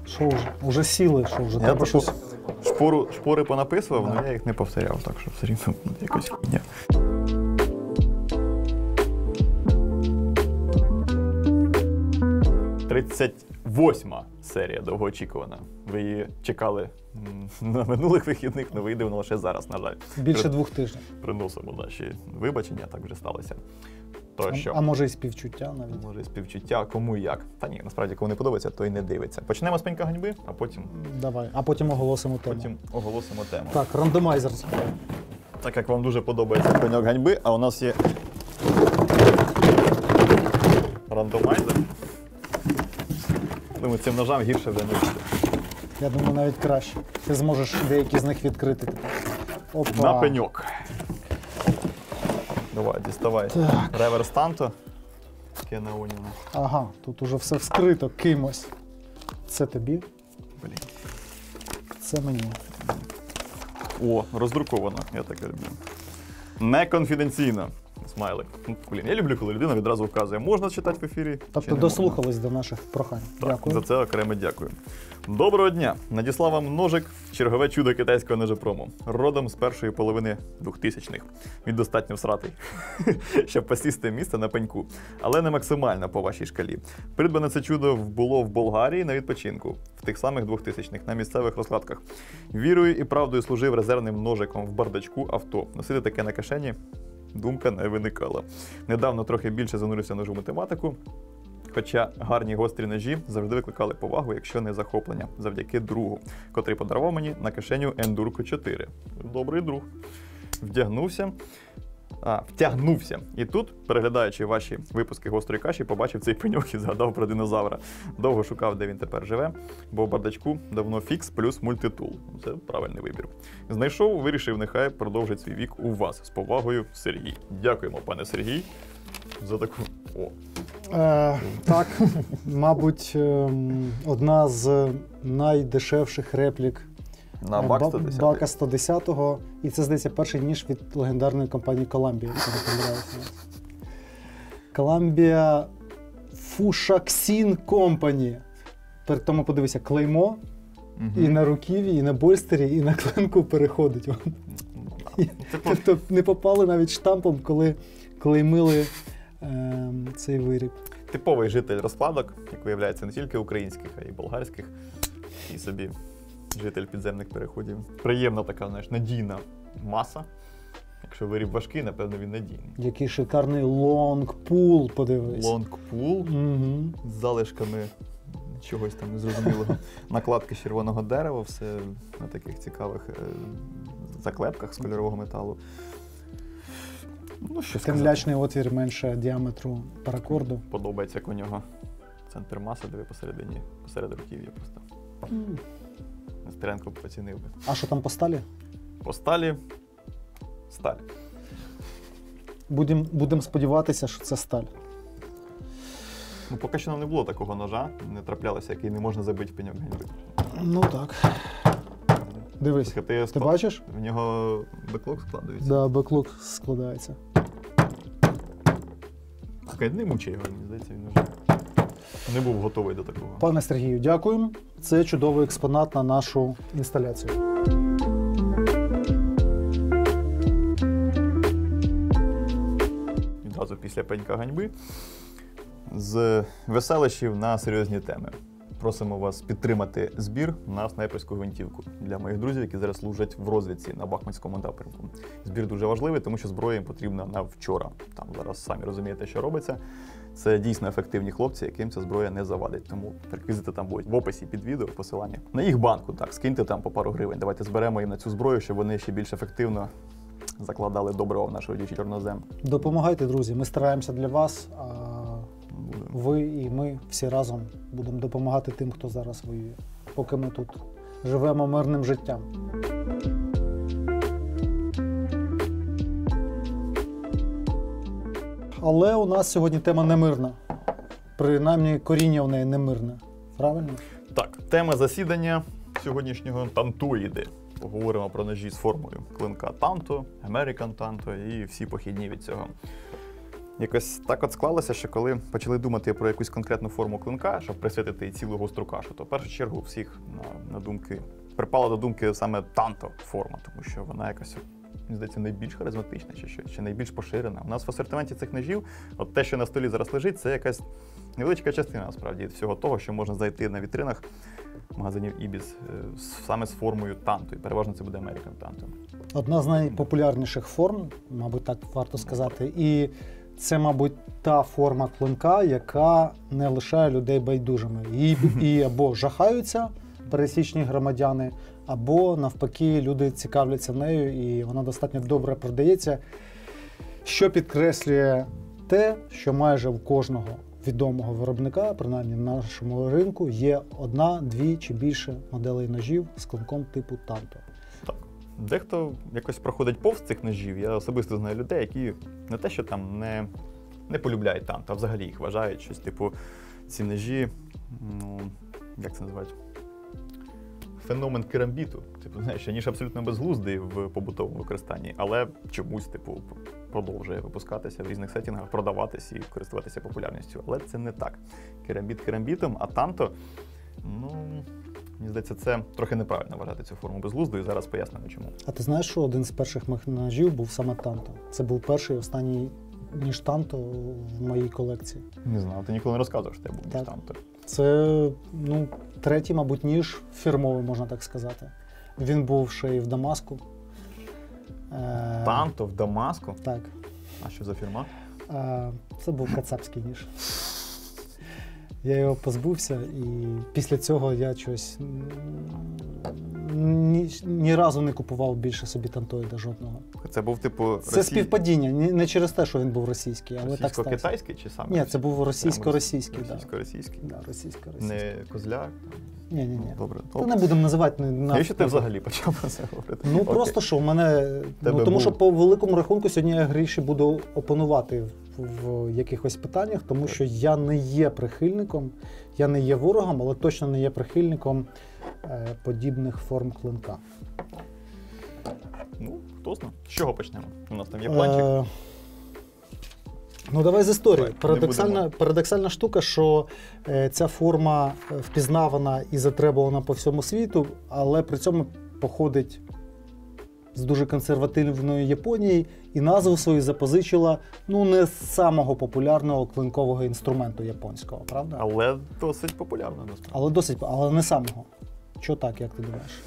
Що вже? Уже сіли, що вже? Я Треба щось... шпори понаписував, але я їх не повторяв, так що все рівно якось фігня. «38-ма серія довгоочікувана. Ви її чекали на минулих вихідних, але вийде вона лише зараз, на жаль. Більше 2 тижнів. Приносимо наші вибачення, так вже сталося. То що? А може і співчуття навіть. Може і співчуття, кому і як. Та ні, насправді, кому не подобається, то й не дивиться. Почнемо з пенька ганьби, а потім... Давай, а потім оголосимо тему. Потім оголосимо тему. Так, рандомайзер. Так як вам дуже подобається пеньок ганьби, а у нас є рандомайзер. Думаю, цим ножам гірше вже не буде. Я думаю, навіть краще. Ти зможеш деякі з них відкрити. Опа. На пеньок. Давай, діставай. Так. Реверс Танто. Кена Оніна. Ага, тут уже все вскрито кимось. Це тобі, Блін. це мені. О, роздруковано, я таке люблю. Неконфіденційно. Смайлик. Блін, я люблю, коли людина відразу вказує, можна читати в ефірі. Тобто дослухались до наших прохань. Так, Дякую. за це окремо дякую. Доброго дня! Надіслав вам ножик, чергове чудо китайського ножепрому. Родом з першої половини 2000-х. Він достатньо всратий, щоб посісти місце на пеньку. Але не максимально по вашій шкалі. Придбане це чудо було в Болгарії на відпочинку. В тих самих 2000-х, на місцевих розкладках. Вірою і правдою служив резервним ножиком в бардачку авто. Носити таке на кишені думка не виникала. Недавно трохи більше занурився ножу математику. Хоча гарні гострі ножі завжди викликали повагу, якщо не захоплення, завдяки другу, котрий подарував мені на кишеню Endurco 4. Добрий друг. Втягнувся. І тут, переглядаючи ваші випуски «Гострої каші», побачив цей пеньок і згадав про динозавра. Довго шукав, де він тепер живе, бо в бардачку давно фікс плюс мультитул. Це правильний вибір. Знайшов, вирішив, нехай продовжить свій вік у вас. З повагою, Сергій. Дякуємо, пане Сергій, за таку... О. Так, мабуть, одна з найдешевших реплік На Бак 110. Бака 110-го. І це, здається, перший ніж від легендарної компанії Columbia, якщо не помиляюся. Columbia Fushaksin Company. При тому, подивися, клеймо і на руків'ї, і на больстері, і на клинку переходить. Тобто не попали навіть штампом, коли клеймили цей виріб. Типовий житель розкладок, як виявляється, не тільки українських, а й болгарських. І собі житель підземних переходів. Приємна така, знаєш, надійна маса. Якщо виріб важкий, напевно, він надійний. Який шикарний лонгпул, подивись. Лонгпул з залишками чогось там незрозумілого. Накладки з червоного дерева, все на таких цікавих заклепках з кольорового металу. Ну, що сказати. Темлячний отвір менше діаметру паракорду. Подобається, як у нього центр маси, диви посередині, посеред руків'я просто. Нестеренко поцінив би. А що там по сталі? По сталі – сталь. Будем сподіватися, що це сталь. Ну, поки що нам не було такого ножа, не траплялося, який не можна забити в пеньок ганьби. Ну так. Дивись, ти бачиш? В нього беклок складається. Да, беклок складається. Слухай, не мучай його, мені здається, він вже не був готовий до такого. Пане Сергію, дякуємо. Це чудовий експонат на нашу інсталяцію. Відразу після пенька ганьби з веселищів на серйозні теми. Просимо вас підтримати збір на снайперську гвинтівку для моїх друзів, які зараз служать в розвідці на Бахмутському напрямку. Збір дуже важливий, тому що зброя їм потрібна на вчора. Там зараз самі розумієте, що робиться. Це дійсно ефективні хлопці, яким ця зброя не завадить. Тому реквізити там будуть в описі під відео, посилання. На їх банку, так, скиньте там по пару гривень. Давайте зберемо їм на цю зброю, щоб вони ще більш ефективно закладали доброго в нашу дічі чорнозем. Допомагайте, друзі, ми стараємося для вас. Ви і ми всі разом будемо допомагати тим, хто зараз воює, поки ми тут живемо мирним життям. Але у нас сьогодні тема немирна. Принаймні, коріння в неї немирне. Правильно? Так, тема засідання сьогоднішнього – тантоїди. Поговоримо про ножі з формою клинка Танто, American Tanto і всі похідні від цього. якось так от склалося, що коли почали думати про якусь конкретну форму клинка, щоб присвятити цілу гостру кашу, то в першу чергу всіх припала до думки саме танто форма, тому що вона якась, мені здається, найбільш харизматична чи найбільш поширена. У нас в асортименті цих ножів, от те, що на столі зараз лежить, це якась невеличка частина, насправді, всього того, що можна знайти на вітринах магазинів Ibis саме з формою танто. І переважно це буде American танто. Одна з найпопулярніших форм, мабуть, так варто сказати. І це, мабуть, та форма клинка, яка не лишає людей байдужими. І або жахаються пересічні громадяни, або, навпаки, люди цікавляться нею, і вона достатньо добре продається, що підкреслює те, що майже у кожного відомого виробника, принаймні на нашому ринку, є одна, дві чи більше моделей ножів з клинком типу танто. Так. Дехто якось проходить повз цих ножів. Я особисто знаю людей, які не те, що там не полюбляють танто, а взагалі їх вважають щось типу ці ножі, ну, як це називають? Феномен керамбіту. Типу, знаєш, ніж абсолютно безглуздий в побутовому використанні, але чомусь, типу, продовжує випускатися в різних сеттінгах, продаватись і користуватися популярністю. Але це не так. Керамбіт керамбітом, а танто, ну, мені здається, це трохи неправильно вважати цю форму безглуздою, і зараз пояснимо чому. А ти знаєш, що один з перших моїх ножів був саме танто? Це був перший і останній ніж танто в моїй колекції. Не знаю, ти ніколи не розказував, що тебе був ніж танто. Це, ну, третій, мабуть, ніж фірмовий, можна так сказати. Він був ще й в Дамаску. Танто в Дамаску? Так. А що за фірма? Це був кацапський ніж. Я його позбувся, і після цього я щось ні разу не купував більше собі тантоїда жодного. Це був типу Це співпадіння, не через те, що він був російський, але так сталося. Російсько-китайський чи саме? Ні, це був російсько-російський. Російсько-російський? Да, російсько-російський. Не Козляк? Ні. Добре. То не будемо називати. Навіщо ти взагалі почав про це говорити? Ну, просто що в мене... тому що по великому рахунку сьогодні я гріші буду опонувати в якихось питаннях, тому що я не є прихильником, я не є ворогом, але точно не є прихильником подібних форм клинка. Ну, хто знає. З чого почнемо? У нас там є планчик. Ну, давай з історії. Парадоксальна штука, що ця форма впізнавана і затребувана по всьому світу, але при цьому походить з дуже консервативної Японії і назву свою запозичила, ну, не з самого популярного клинкового інструменту японського, правда? Але досить популярно, насправді. Але не самого. Чого так, як ти думаєш?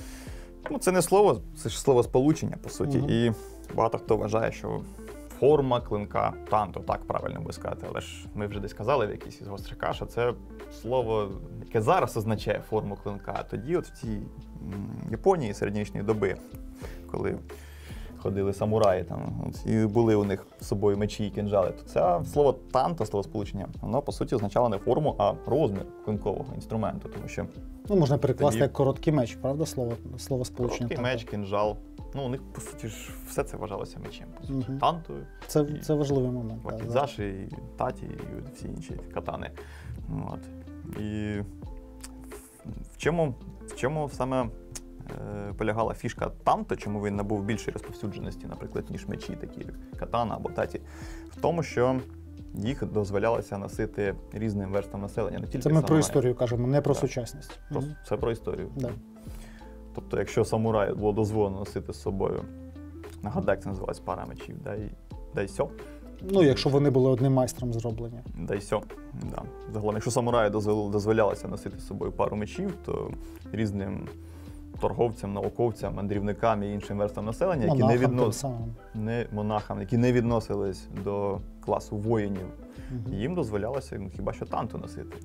Ну, це не слово, це ж словосполучення, по суті. І багато хто вважає, що форма клинка танто, так правильно би сказати, але ж ми вже десь казали в якійсь із гострих каш, що це слово, яке зараз означає форму клинка, а тоді от в тій Японії середньовічної доби, коли ходили самураї там, і були у них з собою мечі і кінжали, то це слово танто, словосполучення, воно по суті означало не форму, а розмір клинкового інструменту, тому що... Ну, можна перекласти як короткий меч, правда, словосполучення? Короткий меч, кінжал. Ну, у них, по суті, ж все це вважалося мечем. По суті, тантою. Це важливий момент. Вакідзаші, і таті, і всі інші катани. От. І в чому саме полягала фішка танто, чому він набув більшої розповсюдженості, наприклад, ніж мечі, такі як катана або таті? В тому, що їх дозволялося носити різним верствам населення. Не тільки це ми про історію кажемо, не про сучасність. Це про історію. Да. Тобто, якщо самураю було дозволено носити з собою, нагадай, як це називалось, пара мечів, дайсьо. Ну, якщо вони були одним майстром зроблені. Дайсьо, да. Загалом, якщо самураю дозволялося носити з собою пару мечів, то різним торговцям, науковцям, мандрівникам і іншим верствам населення, монахам, які не відносились до класу воїнів, їм дозволялося хіба що танто носити.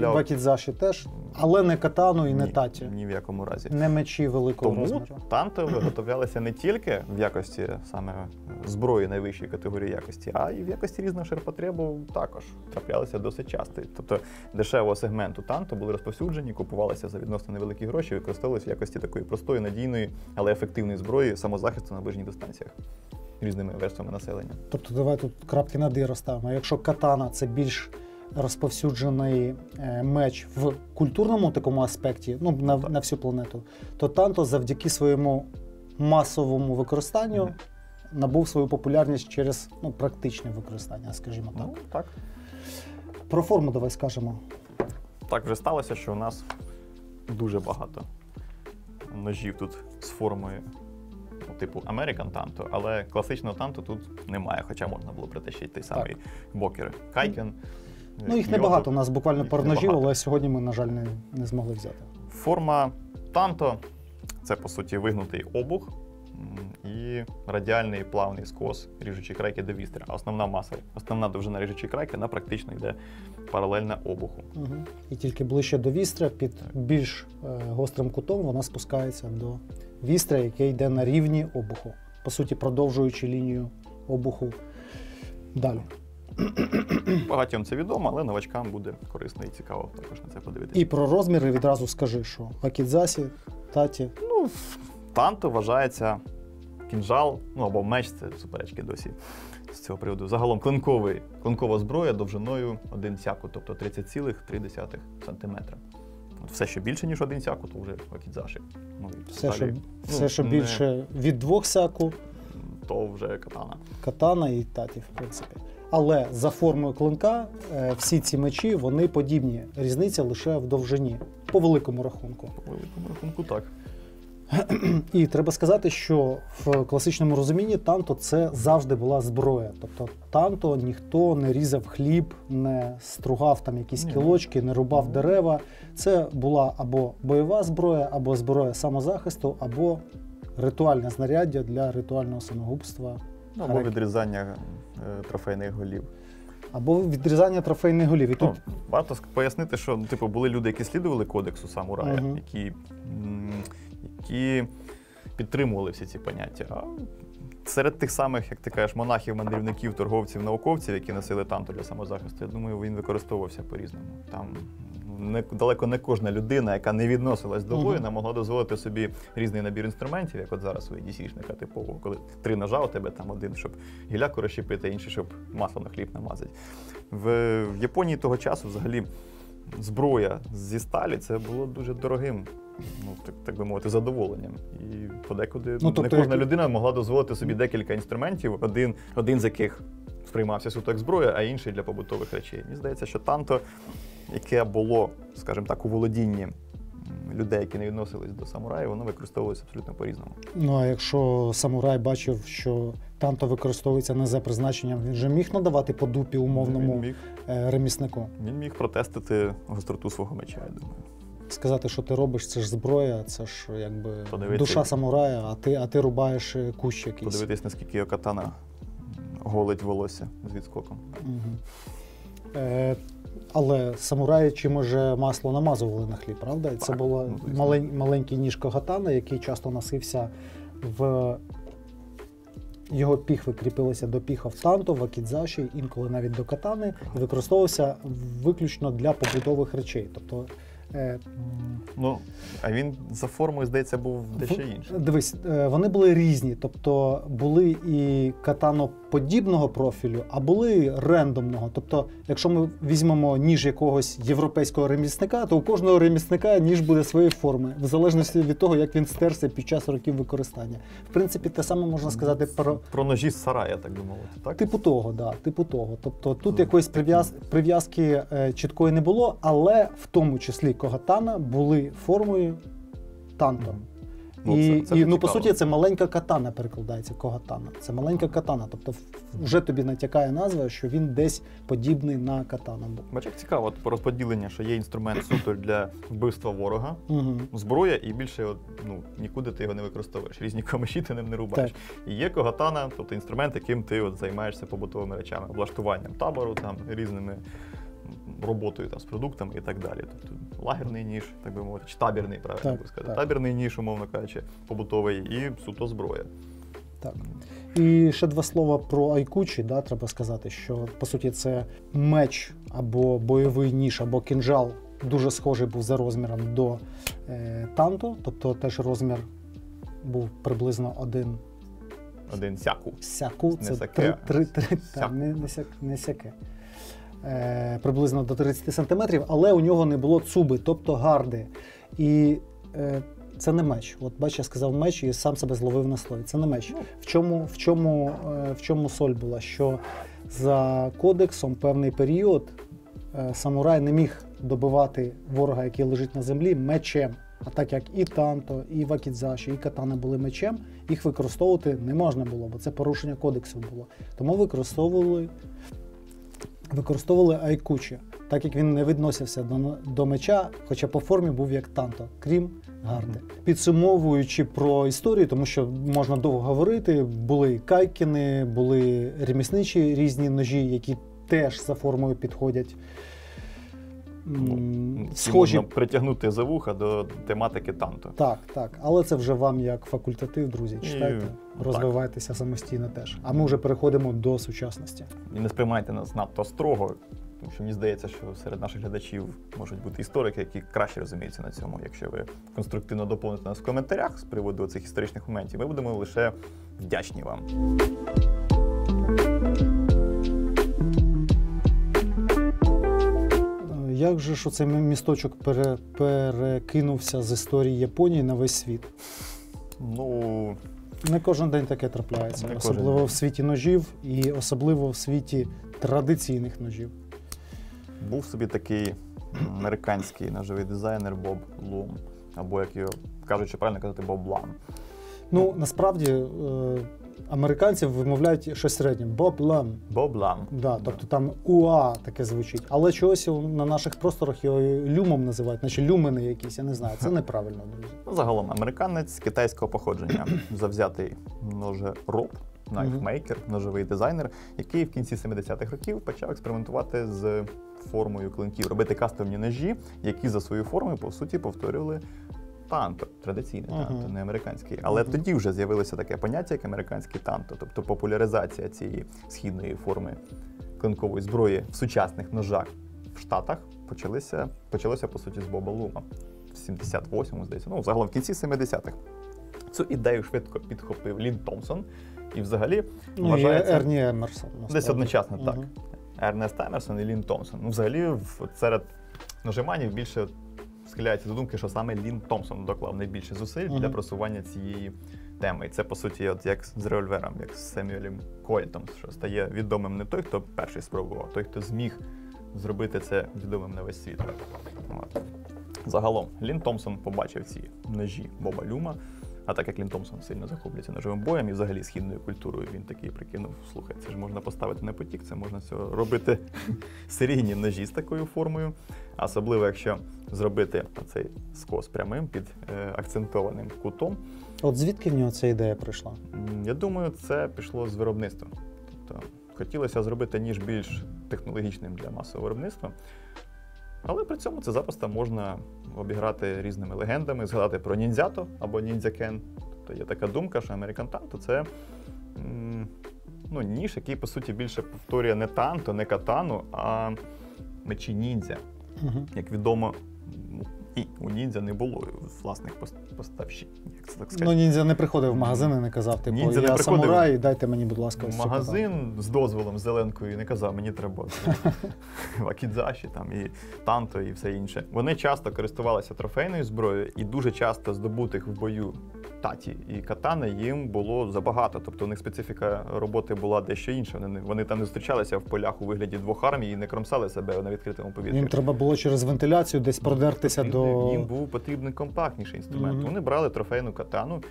Вакідзаші теж, але не катану і не таті. Ні в якому разі. Не мечі великого розміру. Тому танто виготовлялися не тільки в якості саме зброї найвищої категорії якості, а й в якості різного ширпотребу також траплялися досить часто. Тобто дешевого сегменту танто були розповсюджені, купувалися за відносно невеликі гроші, використовувалися в якості такої простої, надійної, але ефективної зброї самозахисту на ближніх дистанціях різними верствами населення. Тобто давай тут крапки над «і» розставимо. Якщо катана – це більш розповсюджений меч в культурному такому аспекті, ну, на всю планету, то танто завдяки своєму масовому використанню набув свою популярність через практичне використання, скажімо так. Ну, так. Про форму давай скажемо. Так вже сталося, що у нас дуже багато ножів тут з формою типу American Tanto, але класичного танто тут немає, хоча можна було притащити той самий бокер Кайкен. Їх небагато, у нас буквально пару ножів, але сьогодні ми, на жаль, не змогли взяти. Форма танто – це, по суті, вигнутий обух і радіальний плавний скос ріжучої крайки до вістря. А основна довжина ріжучої крайки, вона практично йде паралельна обуху. Угу. І тільки ближче до вістря, під більш гострим кутом, вона спускається до вістря, яке йде на рівні обуху. По суті, продовжуючи лінію обуху далі. Багатьом це відомо, але новачкам буде корисно і цікаво також на це подивитися. І про розміри відразу скажи, що вакідзасі, таті. Танто вважається кінжал, або меч, це суперечки досі з цього приводу. Загалом клинкова зброя довжиною 1 сяку, тобто 30,3 см. Все, що більше, ніж 1 сяку, то вже вакідзаші. Все, що більше від 2 сяку, то вже катана. Катана і таті, в принципі. Але за формою клинка всі ці мечі, вони подібні. Різниця лише в довжині, по великому рахунку. По великому рахунку, так. І треба сказати, що в класичному розумінні танто – це завжди була зброя. Тобто танто ніхто не різав хліб, не стругав там якісь кілочки, не рубав дерева. Це була або бойова зброя, або зброя самозахисту, або ритуальне знаряддя для ритуального самогубства. Або відрізання трофейних голів. Або відрізання трофейних голів. І тут... Варто пояснити, що були люди, які слідували кодексу самурая, які підтримували всі ці поняття. А серед тих самих, як ти кажеш, монахів, мандрівників, торговців, науковців, які носили танто для самозахисту, я думаю, він використовувався по-різному. Там далеко не кожна людина, яка не відносилась до воїна, могла дозволити собі різний набір інструментів, як от зараз у DC-шника типового, коли 3 ножа у тебе, там один, щоб гіляку розщепити, інший, щоб масло на хліб намазати. В Японії того часу взагалі зброя зі сталі це було дуже дорогим, так би мовити, задоволенням. І подекуди не кожна людина могла дозволити собі декілька інструментів, один з яких сприймався суто як зброя, а інший для побутових речей. Мені здається, що танто, яке було, скажімо так, у володінні людей, які не відносились до самураїв, воно використовувалося абсолютно по-різному. А якщо самурай бачив, що танто використовується не за призначенням, він же міг надавати по дупі умовному реміснику? Він міг протестити гостроту свого меча, я думаю. Сказати, що ти робиш, це ж зброя, це ж якби душа самурая, а ти рубаєш кущ якийсь. Подивитись, наскільки його катана голить волосся з відскоком. Але самураї чимось же масло намазували на хліб, правда? Так, це був маленький ніж кагатана, який часто носився його піхви кріпилися до піхов танто, вакідзаші, інколи навіть до катани, і використовувався виключно для побутових речей. Тобто, а він за формою, здається, був дещо інший. Дивись, вони були різні. Тобто були і катаноподібного профілю, а були рендомного. Тобто, якщо ми візьмемо ніж якогось європейського ремісника, то у кожного ремісника ніж буде своєї форми, в залежності від того, як він стерся під час років використання. В принципі, те саме можна сказати про ножі з сарая, так би мовити, так? Типу того, да, типу того. Тобто тут якоїсь прив'язки чіткої не було, але в тому числі когатана були формою танто. По суті, це маленька катана перекладається, когатана. Це маленька катана, тобто вже тобі натякає назва, що він десь подібний на катану був. Бач, як цікаво по розподіленню, що є інструмент суто для вбивства ворога, зброя, і більше нікуди ти його не використовуєш, різні камеші ти ним не рубаєш. Так. І є когатана, тобто інструмент, яким ти займаєшся побутовими речами, облаштуванням табору, різними роботою з продуктами і так далі. Тобто лагерний ніж, так би мовити, чи табірний, правильно би сказати. Табірний ніж, умовно кажучи, побутовий, і суто зброя. Так. І ще 2 слова про айкучі, треба сказати, що, по суті, це меч або бойовий ніж, або кінжал, дуже схожий був за розміром до танто, тобто теж розмір був приблизно 1 сяку. Сяку, це 3, не сяке. Приблизно до 30 см, але у нього не було цуби, тобто гарди. І це не меч. От бач, я сказав меч і сам себе зловив на слові. Це не меч. В чому соль була? Що за кодексом певний період самурай не міг добивати ворога, який лежить на землі, мечем. А так як і танто, і вакідзаші, і катана були мечем, їх використовувати не можна було, бо це порушення кодексу було. Тому використовували айкучі, так як він не відносився до меча, хоча по формі був як танто, крім гарди. Підсумовуючи про історію, тому що можна довго говорити, були кайкіни, були ремісничі різні ножі, які теж за формою підходять. Схожі. Можна притягнути за вуха до тематики танто. Так. Але це вже вам як факультатив, друзі. Читайте, розвивайтеся самостійно теж. А ми вже переходимо до сучасності. І не сприймайте нас надто строго, тому що мені здається, що серед наших глядачів можуть бути історики, які краще розуміються на цьому. Якщо ви конструктивно доповните нас в коментарях з приводу цих історичних моментів, ми будемо лише вдячні вам. Як же ж оцей місточок перекинувся з історії Японії на весь світ? Ну, не кожен день таке трапляється. Особливо в світі ножів і особливо в світі традиційних ножів. Був собі такий американський ножовий дизайнер Боб Лум, або, як його кажуть, що правильно казати, Боб Лам. Ну, насправді, американці вимовляють щось середнє. Боб Лам. Боб Лам. Да, тобто там УА таке звучить. Але чогось на наших просторах його люмом називають, наче люмени якісь, я не знаю. Це неправильно, друзі. Загалом, американець китайського походження, завзятий ножероб, найфмейкер, ножовий дизайнер, який в кінці 70-х років почав експериментувати з формою клинків, робити кастомні ножі, які за свою формою, по суті, повторювали танто, традиційне танто, не американський. Але тоді вже з'явилося таке поняття, як американський танто, тобто популяризація цієї східної форми клинкової зброї в сучасних ножах в Штатах почалося, по суті, з Боба Лума в 78-му, здається, ну, загалом в кінці 70-х. Цю ідею швидко підхопив Лін Томпсон і взагалі вважається... Ерні Емерсон. Десь одночасно, так. Ернест Емерсон і Лін Томпсон. Ну, взагалі, серед ножеманів більше схиляється до думки, що саме Лін Томпсон доклав найбільше зусиль для просування цієї теми. І це, по суті, от як з револьвером, як з Семюелем Кольтом, що стає відомим не той, хто перший спробував, а той, хто зміг зробити це відомим на весь світ. От. Загалом, Лін Томпсон побачив ці ножі Боба Люма, а так як Лін Томпсон сильно захоплюється ножовим боєм і взагалі східною культурою, він такий прикинув, слухай, це ж можна поставити на потік, це можна робити серійні ножі з такою формою, а особливо, якщо зробити цей скос прямим під акцентованим кутом. От звідки в нього ця ідея прийшла? Я думаю, це пішло з виробництва. Тобто, хотілося зробити ніж більш технологічним для масового виробництва, але при цьому це запросто можна обіграти різними легендами, згадати про ніндзято або ніндзякен. Тобто є така думка, що American Tanto – це ніж, який, по суті, більше повторює не танто, не катану, а мечі ніндзя. Як відомо, і у ніндзя не було власних поставщиків, як це так сказати. Ну, ніндзя не приходив в магазин і не казав, типу, я самурай, дайте мені, будь ласка, ось магазин з дозволом, з зеленкою, і не казав, мені треба вакідзаші, там, і танто, і все інше. Вони часто користувалися трофейною зброєю, і дуже часто здобутих в бою таті і катани їм було забагато. Тобто у них специфіка роботи була дещо інша. Вони там не зустрічалися в полях у вигляді двох армій і не кромсали себе на відкритому повітрі. Їм треба було через вентиляцію десь продертися до... Їм був потрібний компактніший інструмент. Вони брали трофейну катану,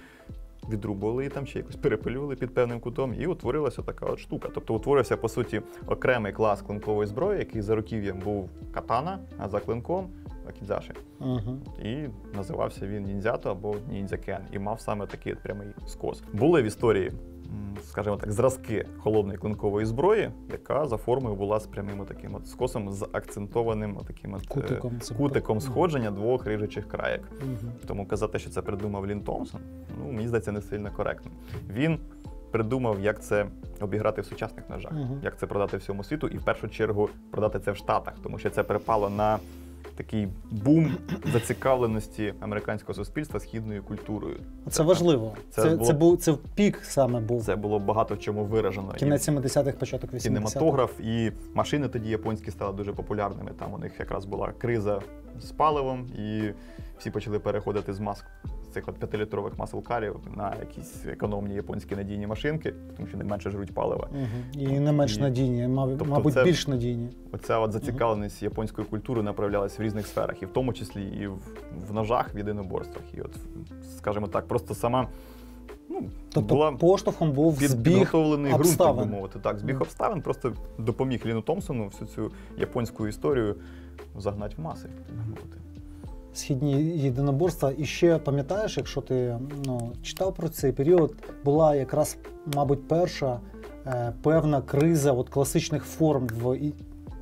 відрубували її там, чи якось перепилювали під певним кутом, і утворилася така от штука. Тобто утворився, по суті, окремий клас клинкової зброї, який за руків'ям був катана, а за клинком вакідзаші. І називався він ніндзято або ніндзякен, і мав саме такий прямий скос. Були в історії, скажімо так, зразки холодної клинкової зброї, яка за формою була з прямим таким от скосом, з акцентованим таким от кутиком сходження двох ріжучих краєк. Тому казати, що це придумав Лін Томпсон, мені здається, не сильно коректно. Він придумав, як це обіграти в сучасних ножах, як це продати всьому світу і в першу чергу продати це в Штатах, тому що це припало на такий бум зацікавленості американського суспільства східною культурою. Це важливо. Це в пік саме був. Це було багато в чому виражено. Кінець 70-х, початок 80-х. Кінематограф і машини тоді японські стали дуже популярними. Там у них якраз була криза з паливом, і всі почали переходити з цих 5-літрових маслкарів на якісь економні японські надійні машинки, тому що не менше жруть палива. І не менш надійні, мабуть, більш надійні. Оця зацікавленість японської культури направлялась в різних сферах, і в тому числі і в ножах, в єдиноборствах. І от, скажімо так, просто сама тобто поштовхом був збіг обставин. Так би мовити. Так, збіг обставин просто допоміг Ліну Томпсону всю цю японську історію загнати в маси, так би мовити. Східні єдиноборства. І ще пам'ятаєш, якщо ти читав про цей період, була якраз, мабуть, перша певна криза от класичних форм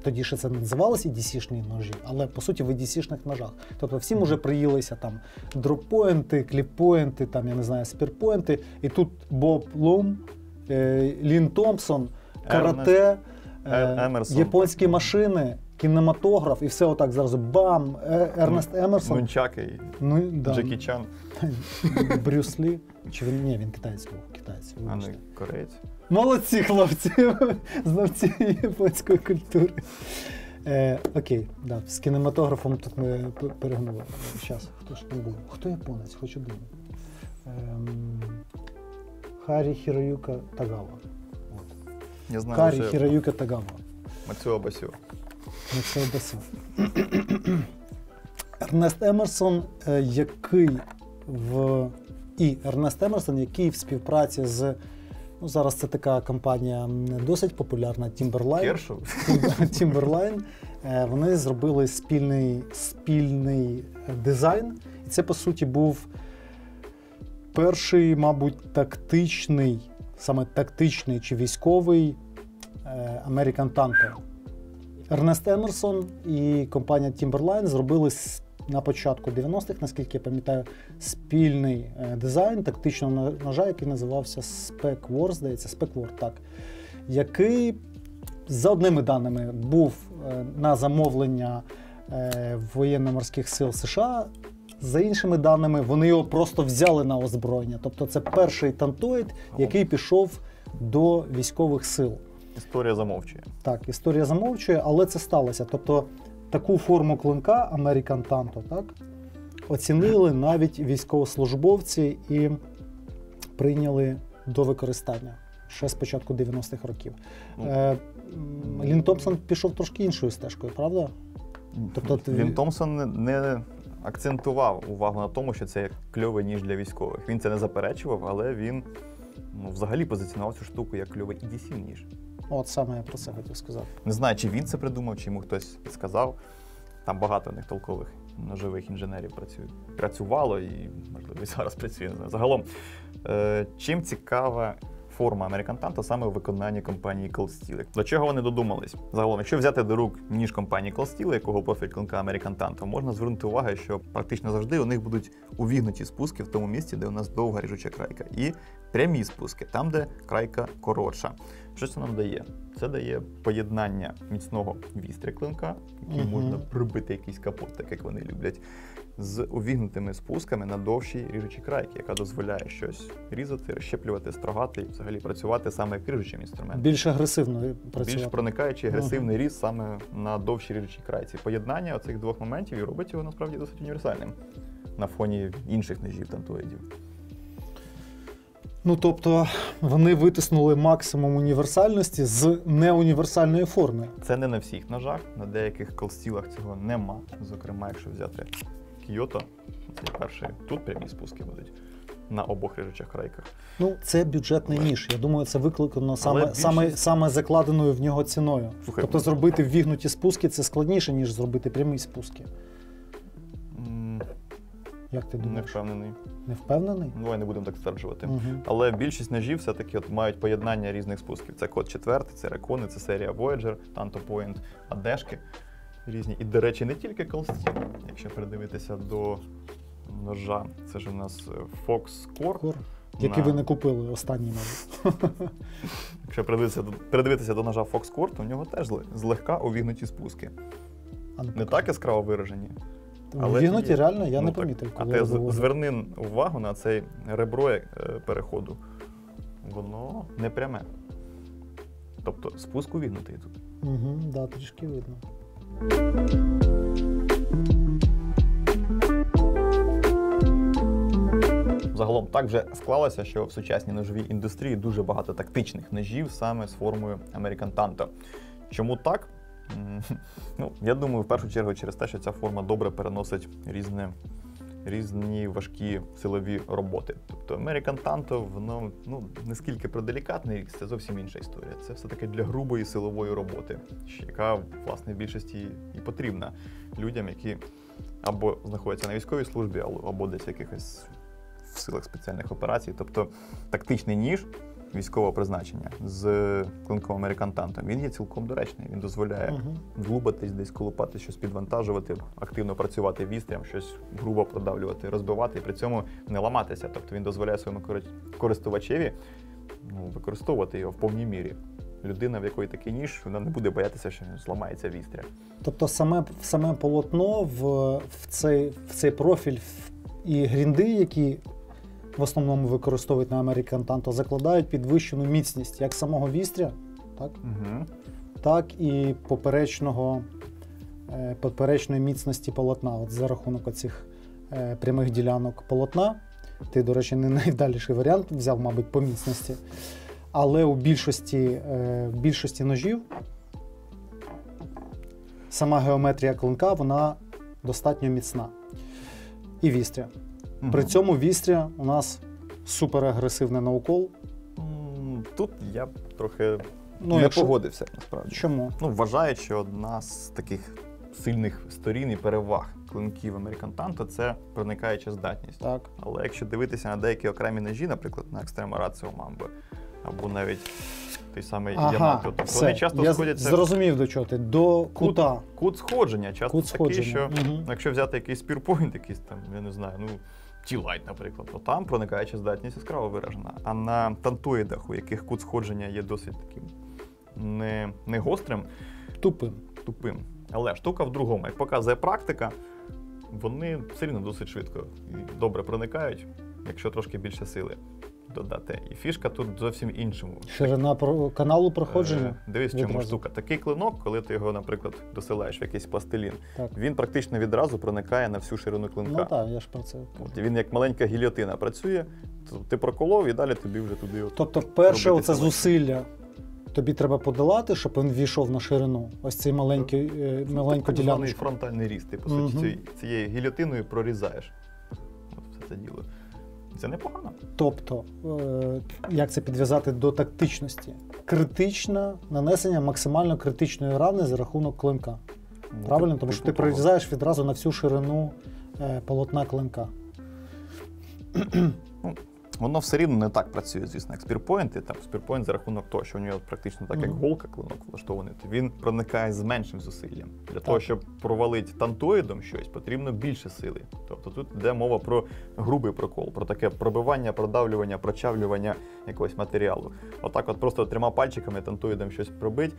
тоді ще це не називалось EDC-шні ножі, але по суті в EDC-шних ножах. Тобто всім уже приїлися там дроппоінти, кліппоінти, там, я не знаю, спірпоінти. І тут Боб Лум, Лін Томпсон, карате, японські машини, кінематограф, і все отак зразу бам, Ернест Емерсон. Нунчаки, Джекі Чан. Брюс Лі. Чи він китаєць був? Китаєць. А не кореєць. Молодці, хлопці, знавці японської культури. Окей, да, з кінематографом тут ми перегнули. Зараз, хто ж там був? Хто японець? Хочу думати. Харі Хіроюка Тагава. Я знаю, Харі Хіроюка Тагава. Мацуо Басю. Ернест Емерсон, який в співпраці з, зараз це така компанія не досить популярна, Timberline, вони зробили спільний дизайн. І це, по суті, був перший, мабуть, тактичний чи військовий American Tanto. Ернест Емерсон і компанія Timberline зробили на початку 90-х, наскільки я пам'ятаю, спільний дизайн тактичного ножа, який називався Spec War, здається, Spec War, так, який, за одними даними, був на замовлення воєнно-морських сил США, за іншими даними, вони його просто взяли на озброєння. Тобто це перший тантоїд, який пішов до військових сил. Історія замовчує. Так, історія замовчує, але це сталося. Тобто таку форму клинка, American Tanto, так, оцінили навіть військовослужбовці і прийняли до використання ще з початку 90-х років. Лін Томпсон пішов трошки іншою стежкою, правда? Тобто Лін Томпсон не акцентував увагу на тому, що це кльовий ніж для військових. Він це не заперечував, але він взагалі позиціонував цю штуку як кльовий EDC-ніж. От саме я про це хотів сказати. Не знаю, чи він це придумав, чи йому хтось підсказав. Там багато в них толкових ножових інженерів працювало і, можливо, і зараз працює. Загалом, чим цікава форма American Tanto саме у виконанні компанії Cold Steel? До чого вони додумались? Загалом, якщо взяти до рук ніж компанії Cold Steel, якого профіль клинка American Tanto, можна звернути увагу, що практично завжди у них будуть увігнуті спуски в тому місці, де у нас довга ріжуча крайка, і прямі спуски, там, де крайка коротша. Що це нам дає? Це дає поєднання міцного вістря клинка, який можна прибити якийсь капот, так як вони люблять, з увігнутими спусками на довшій ріжучій крайці, яка дозволяє щось різати, розщеплювати, строгати і взагалі працювати саме як ріжучим інструментом. Більш агресивно працювати. Більш проникаючий, агресивний різ саме на довшій ріжучій крайці. Поєднання оцих двох моментів і робить його насправді досить універсальним на фоні інших ножів тантоїдів. Тобто вони витиснули максимум універсальності з неуніверсальної форми. Це не на всіх ножах, на деяких колстілах цього нема. Зокрема, якщо взяти Кіото, це перший, тут прямі спуски будуть на обох ріжучих крайках. Це бюджетний ніж. Я думаю, це викликано саме закладеною в нього ціною. Слухай, тобто зробити ввігнуті спуски – це складніше, ніж зробити прямі спуски. Як ти думаєш? Не впевнений. Не впевнений? Давай не будемо так стверджувати. Але більшість ножів все-таки мають поєднання різних спусків. Це Код 4, це Рекони, це серія Voyager, Tanto Point, Адешки різні. І, до речі, не тільки Cold Steel. Якщо передивитися до ножа, це ж у нас Fox Core. Який ви не купили останній нож. Якщо передивитися до ножа Fox Core, то у нього теж злегка увігнуті спуски. Не так яскраво виражені. Вігнуті реально, я не помітив. А ти зверни увагу на цей ребро переходу. Воно не пряме. Тобто спуск увігнутий тут. Так, трішки видно. загалом так вже склалося, що в сучасній ножовій індустрії дуже багато тактичних ножів саме з формою American Tanto. Чому так? Ну, я думаю, в першу чергу через те, що ця форма добре переносить різні важкі силові роботи. Тобто American Tanto, воно не скільки про делікатний рік, це зовсім інша історія. Це все-таки для грубої силової роботи, яка, власне, в більшості і потрібна людям, які або знаходяться на військовій службі, або десь якихось в силах спеціальних операцій. Тобто тактичний ніж військового призначення з клинком American Tanto, він є цілком доречний. Він дозволяє длубатись, десь колупати, щось підвантажувати, активно працювати вістрям, щось грубо продавлювати, розбивати і при цьому не ламатися. Тобто він дозволяє своєму користувачеві використовувати його в повній мірі. Людина, в якої такий ніж, вона не буде боятися, що зламається вістря. Тобто саме полотно в цей профіль і грінди, які в основному використовують на American Tanto, закладають підвищену міцність як самого вістря, так і поперечної міцності полотна. От за рахунок оцих прямих ділянок полотна. Ти, до речі, не найвдаліший варіант взяв, мабуть, по міцності. Але у більшості ножів сама геометрія клинка, вона достатньо міцна. І вістря. При цьому вістря у нас суперагресивне на укол. Тут я б трохи не погодився, насправді. Чому? Вважаю, що одна з таких сильних сторін і переваг клинків American Tanto – це проникаюча здатність. Так. Але якщо дивитися на деякі окремі ножі, наприклад, на Extrema Ratio Mamba, або навіть той самий Yamato, тобто вони часто сходяться... Зрозумів, до чого ти. До кута. Кут сходження часто такий, що якщо взяти якийсь spearpoint, якийсь там, я не знаю, T-Light, наприклад, то там проникаюча здатність яскраво виражена. А на тантоїдах, у яких кут сходження є досить таким не гострим, тупим. Але штука в другому. Як показує практика, вони все рівно досить швидко і добре проникають, якщо трошки більше сили додати. І фішка тут зовсім іншому. Ширина каналу проходження? Дивись, в чому штука. Такий клинок, коли ти його, наприклад, досилаєш в якийсь пластилін, він практично відразу проникає на всю ширину клинка. Ну так, я ж про це. Він як маленька гільйотина працює, ти проколов і далі тобі вже туди. Тобто перше оце зусилля тобі треба подолати, щоб він війшов на ширину. Ось цей маленьку ділянку. Так званий фронтальний ріст. Ти, по суті, цією гільйотиною прорізаєш. Все це діло. Це непогано. Тобто, як це підв'язати до тактичності? Критичне нанесення максимально критичної рани за рахунок клинка. Правильно? Тому що ти прорізаєш відразу на всю ширину полотна клинка. Воно все рівно не так працює, звісно, як спірпойнти. Там спірпойнт за рахунок того, що у нього практично так, як голка клинок влаштований, то він проникає з меншим зусиллям. Для того, щоб провалити тантоїдом щось, потрібно більше сили. Тобто тут йде мова про грубий прокол, про таке пробивання, продавлювання, прочавлювання якогось матеріалу. Отак от просто 3 пальчиками тантоїдом щось пробити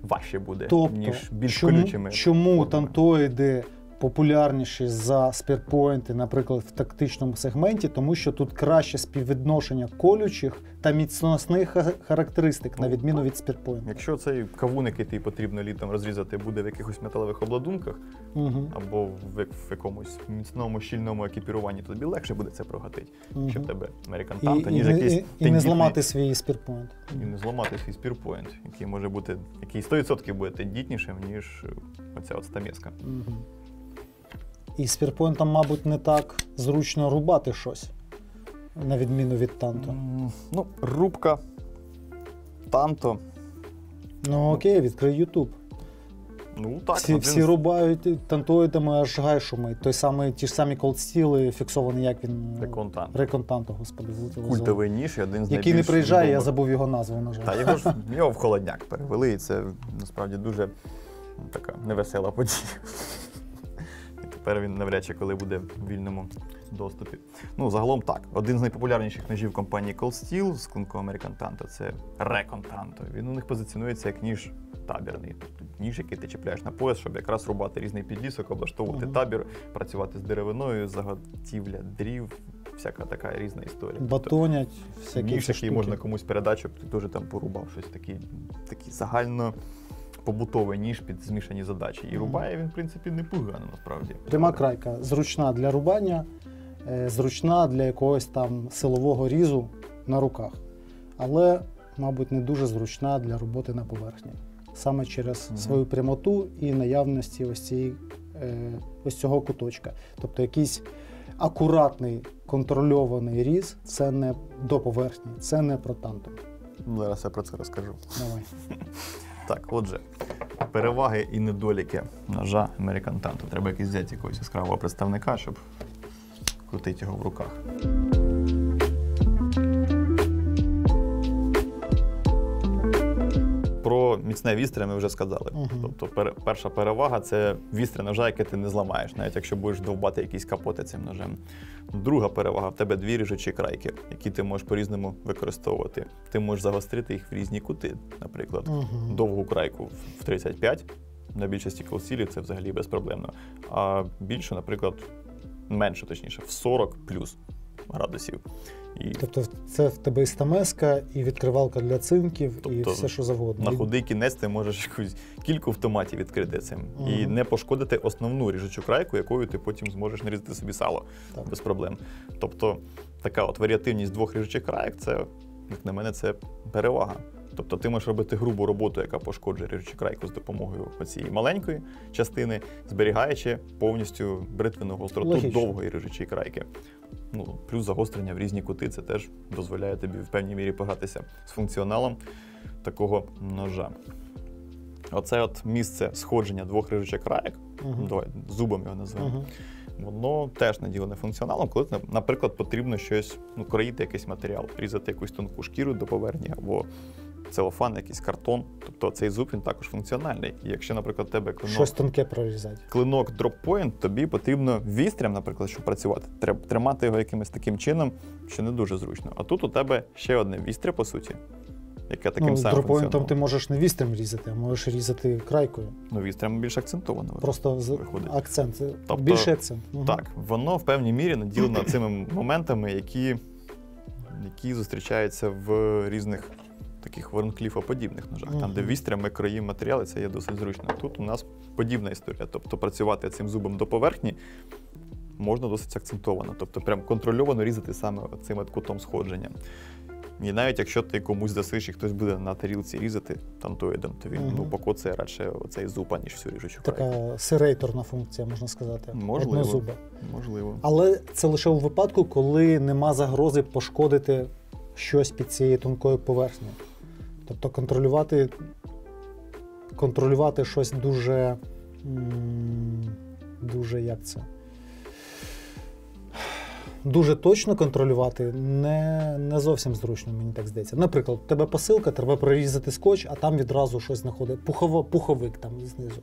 важче буде, ніж більш колючими. Чому тантоїди популярніші за спірпойнти, наприклад, в тактичному сегменті, тому що тут краще співвідношення колючих та міцносних характеристик, на відміну від спірпойнту. Якщо цей кавун, який тобі потрібно літом розрізати, буде в якихось металевих обладунках, або в якомусь міцному, щільному екіпіруванні, то тобі легше буде це прогатити, щоб тебе American Tanto, ніж якийсь тендітний... І не зламати свій спірпойнт. І не зламати свій спірпойнт, який може бути, який 100% буде тендітнішим, ніж оця от стамеска. І спірпойнтом, мабуть, не так зручно рубати щось, на відміну від танто. Рубка, танто. Окей, відкрий Ютуб. Так. Всі рубають тантоїдами, аж гай шумить. Ті ж самі колдстіли фіксовані, як він... Recon Tanto, господи. Культовий ніж, один з найбільш який не приїжджає, я забув його назву, на жаль. Його в холодняк перевели, і це, насправді, дуже така невесела подія. Тепер він навряд чи коли буде в вільному доступі. Загалом так. Один з найпопулярніших ножів компанії Cold Steel з клинком American Tanto – це Recon Tanto. Він у них позиціонується як ніж табірний. Тобто ніж, який ти чіпляєш на пояс, щоб якраз рубати різний підлісок, облаштовувати табір, працювати з деревиною, заготівля дрів, всяка така різна історія. Батонять, всякі ніж, який можна комусь передати, щоб ти теж там порубав щось такий загально побутовий ніж під змішані задачі. І рубає він, в принципі, непогано, насправді. Пряма крайка, зручна для рубання, зручна для якогось там силового різу на руках. Але, мабуть, не дуже зручна для роботи на поверхні. Саме через свою прямоту і наявності ось цього куточка. Тобто якийсь акуратний, контрольований різ – це не до поверхні, це не про тантум. Зараз я про це розкажу. Давай. Так, отже, переваги і недоліки ножа American Tanto. Треба якийсь взяти якогось яскравого представника, щоб крутити його в руках. Про міцне вістря ми вже сказали. Тобто перша перевага – це вістря ножа, яке ти не зламаєш, навіть якщо будеш довбати якісь капоти цим ножем. Друга перевага – в тебе дві ріжучі крайки, які ти можеш по-різному використовувати. Ти можеш загострити їх в різні кути, наприклад, довгу крайку в 35, на більшості колсілів це взагалі безпроблемно, а більшу, наприклад, менше, точніше, в 40 плюс градусів. Тобто це в тебе і стамеска, і відкривалка для цинків, і все, що завгодно. На худий кінець ти можеш якусь кілька автоматів відкрити цим. І не пошкодити основну ріжучу крайку, якою ти потім зможеш нарізати собі сало без проблем. Тобто така от варіативність двох ріжучих краєк, це, як на мене, це перевага. Тобто ти можеш робити грубу роботу, яка пошкоджує ріжучу крайку з допомогою оцієї маленької частини, зберігаючи повністю бритвену гостроту довгої ріжучої крайки. Плюс загострення в різні кути, це теж дозволяє тобі в певній мірі погратися з функціоналом такого ножа. Оце от місце сходження двох ріжучих краєк, давай зубом його назвемо, воно теж наділене функціоналом, коли, наприклад, потрібно щось, кроїти якийсь матеріал, різати якусь тонку шкіру до поверхні, або целофан, якийсь картон. Тобто цей зуб, він також функціональний. І якщо, наприклад, тебе щось тонке прорізати. Клинок дроп-пойнт, тобі потрібно вістрям, наприклад, щоб працювати. Треба тримати його якимось таким чином, що не дуже зручно. А тут у тебе ще одне вістря, по суті, яке таким самим функціонує. Дроп-пойнтом ти можеш не вістрям різати, а можеш різати крайкою. Вістрям більш акцентовано просто виходить. Акцент, тобто, більший акцент. Так, воно в певній мірі наділено цими моментами, які зустрічаються в різних таких Варнкліфа-подібних ножах, там, де вістрями кроїм матеріали, це є досить зручно. Тут у нас подібна історія. Тобто працювати цим зубом до поверхні можна досить акцентовано. Тобто прям контрольовано різати саме цим кутом сходження. І навіть якщо ти комусь дасиш і хтось буде на тарілці різати тантоїдом, то він покоцає радше оцей зуб, ніж всю ріжучу крайку. Така серейторна функція, можна сказати. Можливо. Можливо. Але це лише у випадку, коли нема загрози пошкодити щось під цією тонкою поверхнею. Тобто контролювати щось дуже як це? Дуже точно контролювати не зовсім зручно, мені так здається. Наприклад, у тебе посилка, треба прорізати скотч, а там відразу щось знаходить. Пуховик там знизу.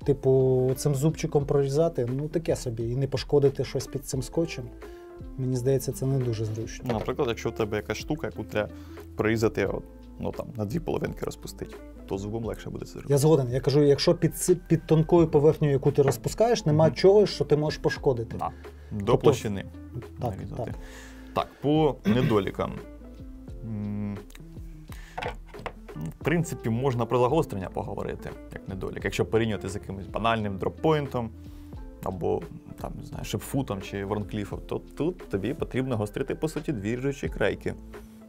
Типу, цим зубчиком прорізати, таке собі. І не пошкодити щось під цим скотчем. Мені здається, це не дуже зручно. Наприклад, якщо у тебе якась штука, яку треба прорізати, на дві половинки розпустити, то зубом легше буде це зробити. Я згоден. Я кажу, якщо під тонкою поверхнею, яку ти розпускаєш, нема чогось, що ти можеш пошкодити. До площини. Так. Так, по недолікам. В принципі, можна про загострення поговорити, як недолік. Якщо порівнювати з якимось банальним дроппойнтом, або там, не знаю, шипфутом чи Варнкліфом, то тут тобі потрібно гострити, по суті, дві ріжучі крайки.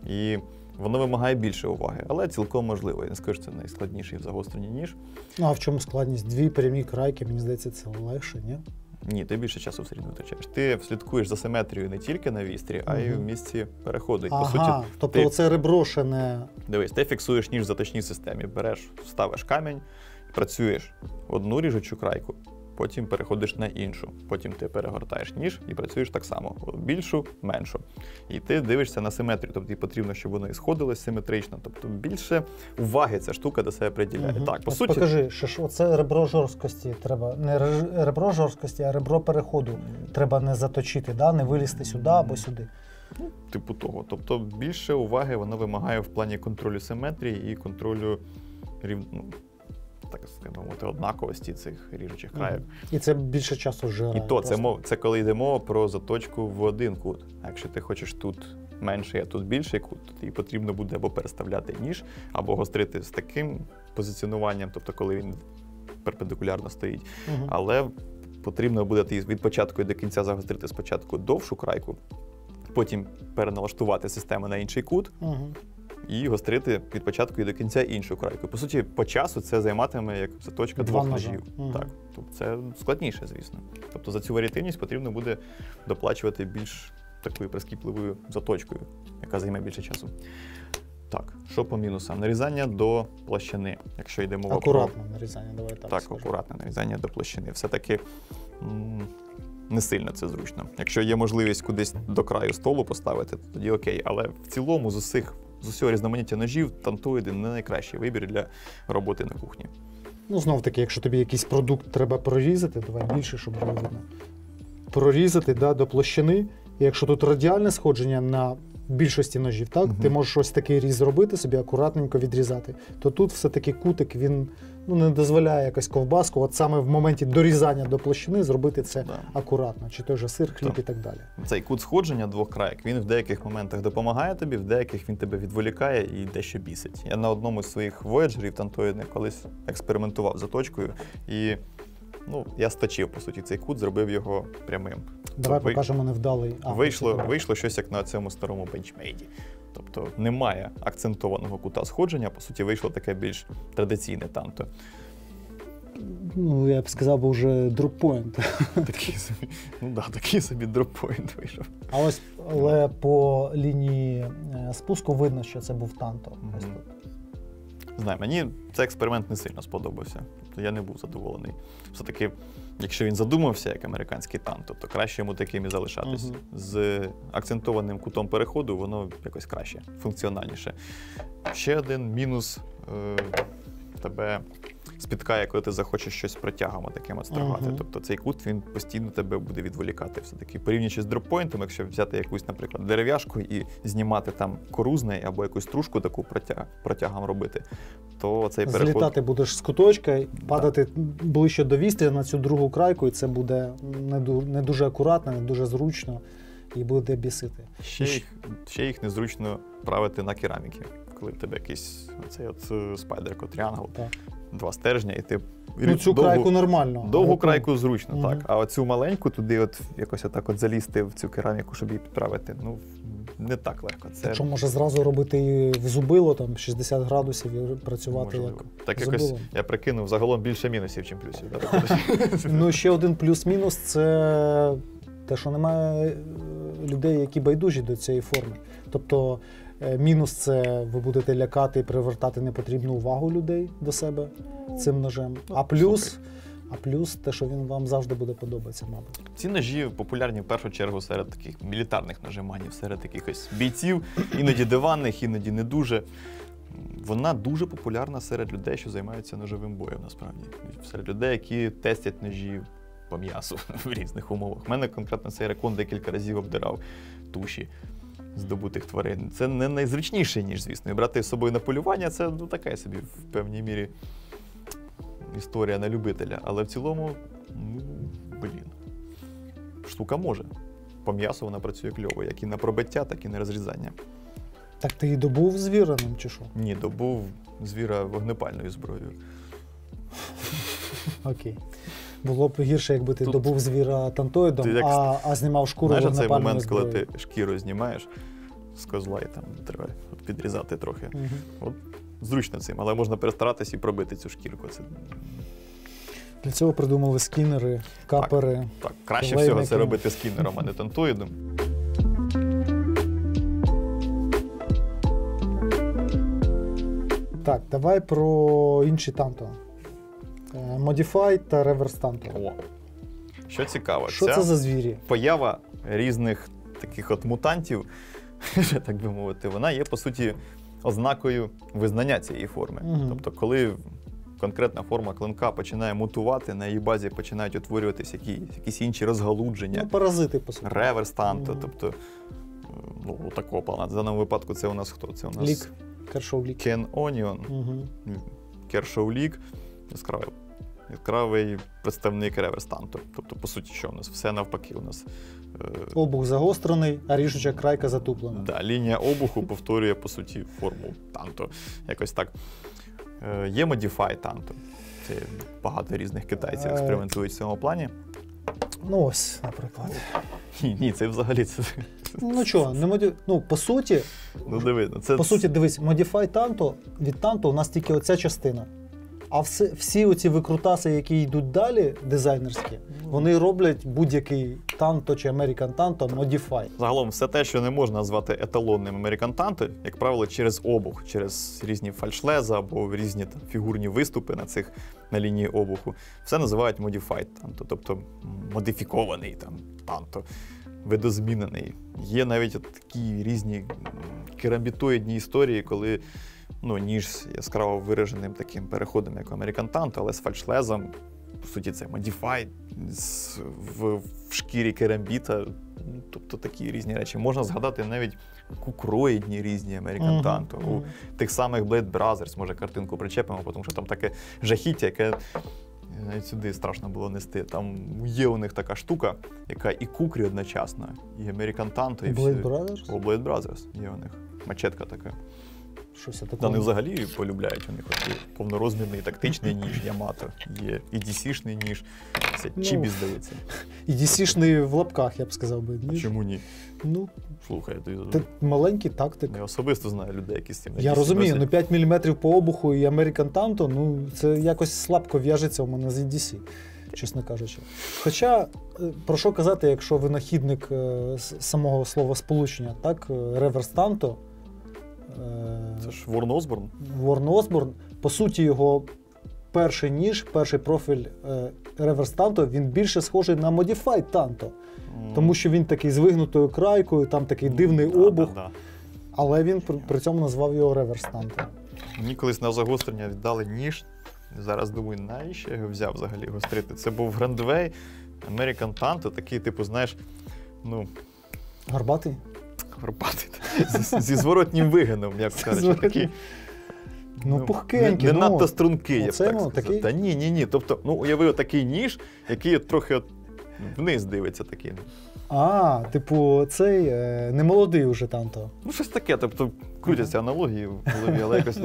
І воно вимагає більше уваги, але цілком можливо. Я не скажу, що це найскладніший в загостренні ніж. А в чому складність? Дві прямі крайки, мені здається, це легше, ні? Ні, ти більше часу все рівно витрачаєш. Ти слідкуєш за симетрією не тільки на вістрі, а й в місці переходу. По суті, тобто оце ребро ще не... Дивись, ти фіксуєш ніж в заточній системі, ставиш камінь, працюєш одну ріжучу крайку, потім переходиш на іншу. Потім ти перегортаєш ніж і працюєш так само. Більшу, меншу. І ти дивишся на симетрію. Тобто потрібно, щоб воно і сходилось симетрично. Тобто більше уваги ця штука до себе приділяє. Так, по суті... Покажи, що ж оце ребро жорсткості треба, не ребро жорсткості, а ребро переходу треба не заточити, не вилізти сюди або сюди. Типу того. Тобто більше уваги воно вимагає в плані контролю симетрії і контролю так сказати, однаковості цих ріжучих країв. І це більше часу жирає. І то, це коли йде мова про заточку в один кут. А якщо ти хочеш тут менший, а тут більший кут, то тобі потрібно буде або переставляти ніж, або гострити з таким позиціонуванням, тобто коли він перпендикулярно стоїть. Але потрібно буде від початку і до кінця загострити спочатку довшу крайку, потім переналаштувати систему на інший кут, і гострити від початку і до кінця іншу крайку. По суті, по часу це займатиме як заточка двох ножів. Так, тобто це складніше, звісно. Тобто за цю варіативність потрібно буде доплачувати більш такою прискіпливою заточкою, яка займе більше часу. Так, що по мінусам? Нарізання до площини, якщо йде мова про... Акуратне нарізання, давай так. Так, акуратне нарізання до площини. Все-таки не сильно це зручно. Якщо є можливість кудись до краю столу поставити, тоді окей. Але в цілому з усього різноманіття ножів тантоїди не найкращий вибір для роботи на кухні. Ну, знов-таки, якщо тобі якийсь продукт треба прорізати, давай більше, щоб було видно. Прорізати до площини. І якщо тут радіальне сходження на більшості ножів, так, ти можеш ось такий різ зробити, собі акуратненько відрізати, то тут все-таки кутик, він не дозволяє якось ковбаску, от саме в моменті дорізання до площини зробити це акуратно, чи той же сир, хліб і так далі. Цей кут сходження двох краєк, він в деяких моментах допомагає тобі, в деяких він тебе відволікає і дещо бісить. Я на одному з своїх вояджерів тантоїдних колись експериментував з заточкою і я сточив, по суті, цей кут, зробив його прямим. Давай покажемо невдалий. Вийшло щось як на цьому старому бенчмейді. Тобто немає акцентованого кута сходження, по суті, вийшло таке більш традиційне танто. Я б сказав, вже дроппойнт. Такий собі дроппойнт вийшов. Але по лінії спуску видно, що це був танто. Знаю, мені цей експеримент не сильно сподобався. Тобто я не був задоволений. Все-таки, якщо він задумався як американський танто, то краще йому таким і залишатись. З акцентованим кутом переходу воно якось краще, функціональніше. Ще один мінус тебе спіткає, коли ти захочеш щось протягом таким от строгати. Тобто цей кут, він постійно тебе буде відволікати. Все-таки порівнюючи з дроппойнтом, якщо взяти якусь, наприклад, дерев'яшку і знімати там кору з неї або якусь стружку таку протягом робити, то цей переход... Злітати будеш з куточка, падати ближче до вістря на цю другу крайку, і це буде не дуже акуратно, не дуже зручно і буде бісити. Ще їх незручно правити на кераміки. Коли в тебе якийсь оцей спайдер тріангл, два стержня, і ти цю крайку нормально. Довгу крайку зручно, так. А оцю маленьку туди якось залізти в цю кераміку, щоб її підправити, не так легко. Якщо може зразу робити в зубило, 60 градусів і працювати можливо. Так зубилом. Якось я прикинув, загалом більше мінусів, ніж плюсів. Ще один плюс-мінус – це те, що немає людей, які байдужі до цієї форми. Тобто мінус – це ви будете лякати і привертати непотрібну увагу людей до себе цим ножем. А плюс те, що він вам завжди буде подобатися, мабуть. Ці ножі популярні в першу чергу серед таких мілітарних ножиманів, серед якихось бійців, іноді диванних, іноді не дуже. Вона дуже популярна серед людей, що займаються ножовим боєм, насправді. Серед людей, які тестять ножі по м'ясу в різних умовах. У мене конкретно цей рекон декілька разів обдирав туші здобутих тварин. Це не найзручніше, ніж, звісно. І брати з собою на полювання – це така собі в певній мірі історія на любителя. Але в цілому, штука може. По м'ясу вона працює кльово, як і на пробиття, так і на розрізання. Так ти і добув звіра ним, чи що? Ні, добув звіра вогнепальною зброєю. Окей. Було б гірше, якби ти добув звіра тантоїдом, а знімав шкуру вогнепальною зброєю. Знаєш, цей момент, коли ти шкіру знімаєш з козла і там треба підрізати трохи. От зручно цим, але можна перестаратись і пробити цю шкірку. Для цього придумали скінери, капери. Так, краще всього це робити скінером, а не тантоїдом. Так, давай про інші танто. Modify та реверс танто. Що цікаво, що це за звірі? Поява різних таких мутантів, так би мовити, вона є, по суті, ознакою визнання цієї форми. Тобто, коли конкретна форма клинка починає мутувати, на її базі починають утворюватися якісь інші розгалудження. Паразити, по суті. Реверс танто, тобто, такого плану. В даному випадку це у нас хто? Це у нас Лік. Кершоу Лік. Кен Оніон. Кершоу Лік. Яскравий представник реверс танто. Тобто, по суті, що у нас? Все навпаки у нас. Обух загострений, а ріжуча крайка затуплена. Да, лінія обуху повторює, по суті, форму танто. Якось так. Є Modify танто. Це багато різних китайців експериментують в цьому плані. Ну ось, наприклад. Ні, це взагалі... Ну чого, по суті, по суті, дивись, Modify Tanto, від Tanto у нас тільки оця частина. А всі оці викрутаси, які йдуть далі, дизайнерські, вони роблять будь-який Tanto чи American Tanto Modify. Загалом все те, що не можна назвати еталонним American Tanto, як правило, через обух, через різні фальшлеза або різні там фігурні виступи на лінії обуху, все називають Modified Tanto, тобто модифікований Tanto, видозмінений. Є навіть такі різні керамбітоїдні історії, коли ніж з яскраво вираженим таким переходом, як у American Tanto, але з фальшлезом. По суті, це Modified в шкірі керамбіта. Тобто такі різні речі. Можна згадати навіть кукроїдні різні American Tanto. У тих самих Blade Brothers, може, картинку причепимо, тому що там таке жахіття, яке навіть сюди страшно було нести. Там є у них така штука, яка і кукрі одночасно, і American Tanto, і Blade Brothers? О, Blade Brothers є у них. Мачетка така. Щось таке. Вони взагалі полюбляють у них повнорозмірний тактичний ніж Ямато. Є і DC-шний ніж. Це Чібі, здається. І DC-шний в лапках, я б сказав би. Ніж. Чому ні? Слухай, ти маленький тактик. Я особисто знаю людей, які з цим. Я розумію, 5 мм по обуху і American Tanto, це якось слабко в'яжеться у мене з DC, чесно кажучи. Хоча, про що казати, якщо винахідник самого слова сполучення, так, Reverse Tanto, це ж Ворн Осборн. Ворн Осборн, по суті, його перший ніж, перший профіль Reverse Tanto, він більше схожий на Modified Tanto. Тому що він такий з вигнутою крайкою, там такий дивний обух, але він при цьому назвав його Reverse Tanto. Мені колись на загострення віддали ніж, зараз думаю, навіщо я його взяв взагалі гострити. Це був Grandway American Tanto, такий, типу, знаєш, Гарбатий? Горбатий. Зі зворотнім вигином, як кажучи, такий. Пухкенький. Не надто стрункий, я б так сказав. Такий? Та ні. Тобто, уяви такий ніж, який трохи вниз дивиться такий. Типу, цей немолодий уже Танто. Щось таке, тобто крутяться аналогії в голові, але якось